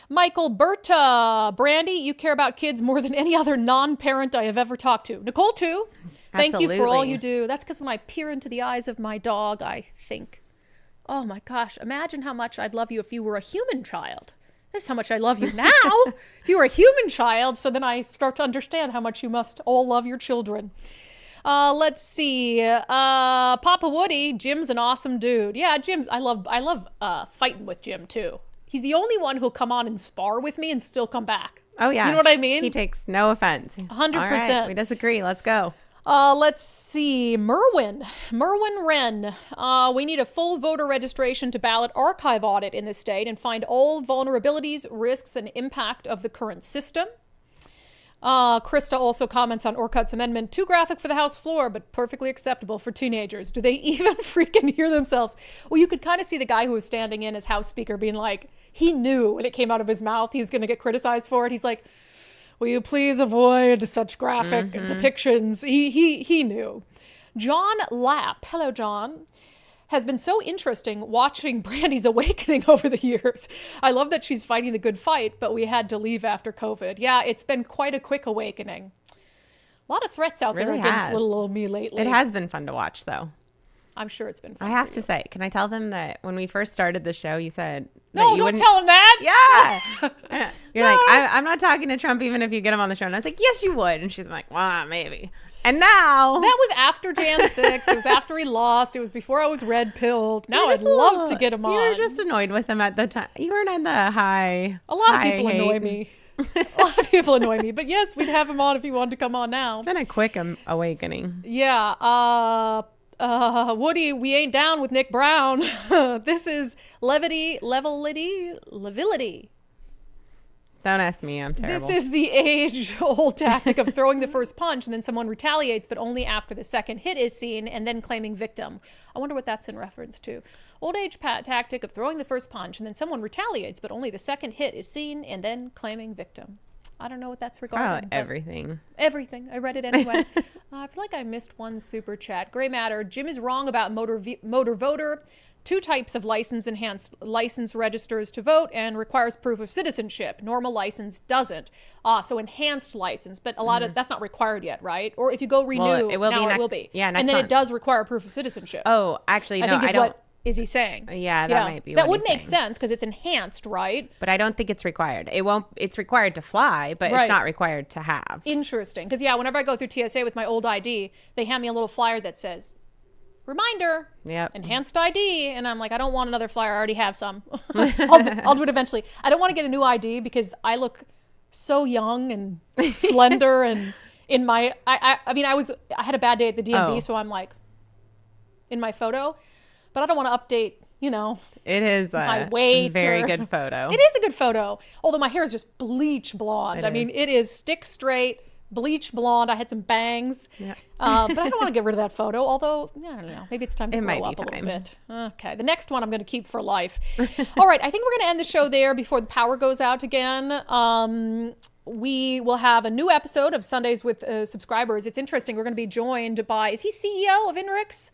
Michael Berta, Brandi, you care about kids more than any other non-parent I have ever talked to. Nicole, too. Thank you for all you do. That's because when I peer into the eyes of my dog, I think, oh my gosh, imagine how much I'd love you if you were a human child. This is how much I love you now. If you were a human child, so then I start to understand how much you must all love your children. Let's see. Papa Woody, Jim's an awesome dude. Yeah, I love fighting with Jim too. He's the only one who'll come on and spar with me and still come back. Oh yeah. You know what I mean? He takes no offense. 100%. All right, we disagree. Let's go. Let's see. Merwin Wren. We need a full voter registration to ballot archive audit in this state and find all vulnerabilities, risks, and impact of the current system. Krista also comments on Orcutt's amendment. Too graphic for the House floor, but perfectly acceptable for teenagers. Do they even freaking hear themselves? Well, you could kind of see the guy who was standing in as House Speaker being like, he knew when it came out of his mouth he was going to get criticized for it. He's like, will you please avoid such graphic depictions? He knew. John Lapp, hello John, has been so interesting watching Brandi's awakening over the years. I love that she's fighting the good fight, but we had to leave after COVID. Yeah, it's been quite a quick awakening. A lot of threats out there against little old me lately. It has been fun to watch, though. I'm sure it's been fun. I have to say, can I tell them that when we first started the show, you said... No, don't tell them that. Yeah. You're like, I'm not talking to Trump even if you get him on the show. And I was like, yes, you would. And she's like, well, maybe. And now... That was after Jan 6. It was after he lost. It was before I was red-pilled. Now I'd love to get him on. You were just annoyed with him at the time. You weren't on the high... A lot of people annoy me. A lot of people annoy me. But yes, we'd have him on if he wanted to come on now. It's been a quick awakening. Yeah. Woody, we ain't down with Nick Brown. This is levility. Don't ask me. I'm terrible. This is the age-old tactic of throwing the first punch and then someone retaliates, but only after the second hit is seen and then claiming victim. I wonder what that's in reference to. Old age tactic of throwing the first punch and then someone retaliates, but only the second hit is seen and then claiming victim. I don't know what that's regarding. Everything. Everything. I read it anyway. I feel like I missed one super chat. Gray Matter. Jim is wrong about motor voter. 2 types of license: enhanced license registers to vote and requires proof of citizenship. Normal license doesn't. So enhanced license, but a lot of that's not required yet, right? Or if you go renew, it will be. Yeah, next and then month. It does require proof of citizenship. Oh, actually, no, I think I don't. What is he saying? Yeah, that might be. That what would he's make saying. sense because it's enhanced, right? But I don't think it's required. It won't. It's required to fly, but Right. it's not required to have. Interesting, because whenever I go through TSA with my old ID, they hand me a little flyer that says, "Reminder, enhanced ID," and I'm like, I don't want another flyer. I already have some. I'll do it eventually. I don't want to get a new ID because I look so young and slender, and in my, I had a bad day at the DMV, so I'm like, in my photo, but I don't want to update. It is my weight. Very good photo. It is a good photo. Although my hair is just bleach blonde. It is stick straight, bleach blonde. I had some bangs. Yeah. But I don't want to get rid of that photo. Although, I don't know. Maybe it's time to grow up a little bit. Okay. The next one I'm going to keep for life. All right. I think we're going to end the show there before the power goes out again. We will have a new episode of Sundays with subscribers. It's interesting. We're going to be joined by, is he CEO of INRIX?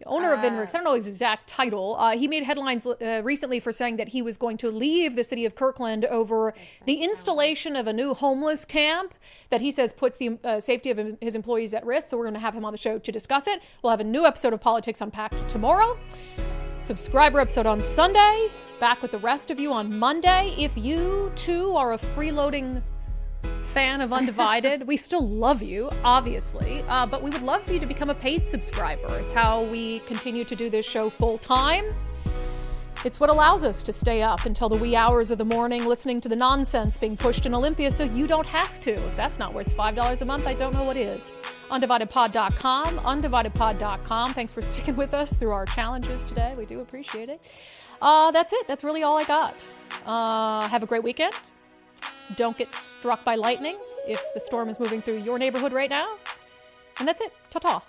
Owner of INRIX. I don't know his exact title. He made headlines recently for saying that he was going to leave the city of Kirkland over the installation of a new homeless camp that he says puts the safety of his employees at risk. So we're going to have him on the show to discuss it. We'll have a new episode of Politics Unpacked tomorrow. Subscriber episode on Sunday. Back with the rest of you on Monday. If you too are a freeloading fan of Undivided, we still love you, obviously, but we would love for you to become a paid subscriber. It's how we continue to do this show full time. It's what allows us to stay up until the wee hours of the morning listening to the nonsense being pushed in Olympia so you don't have to. If that's not worth $5 a month, I don't know what is. undividedpod.com, undividedpod.com. Thanks for sticking with us through our challenges today. We do appreciate it. That's it. That's really all I got. Have a great weekend. Don't get struck by lightning if the storm is moving through your neighborhood right now. And that's it. Ta-ta.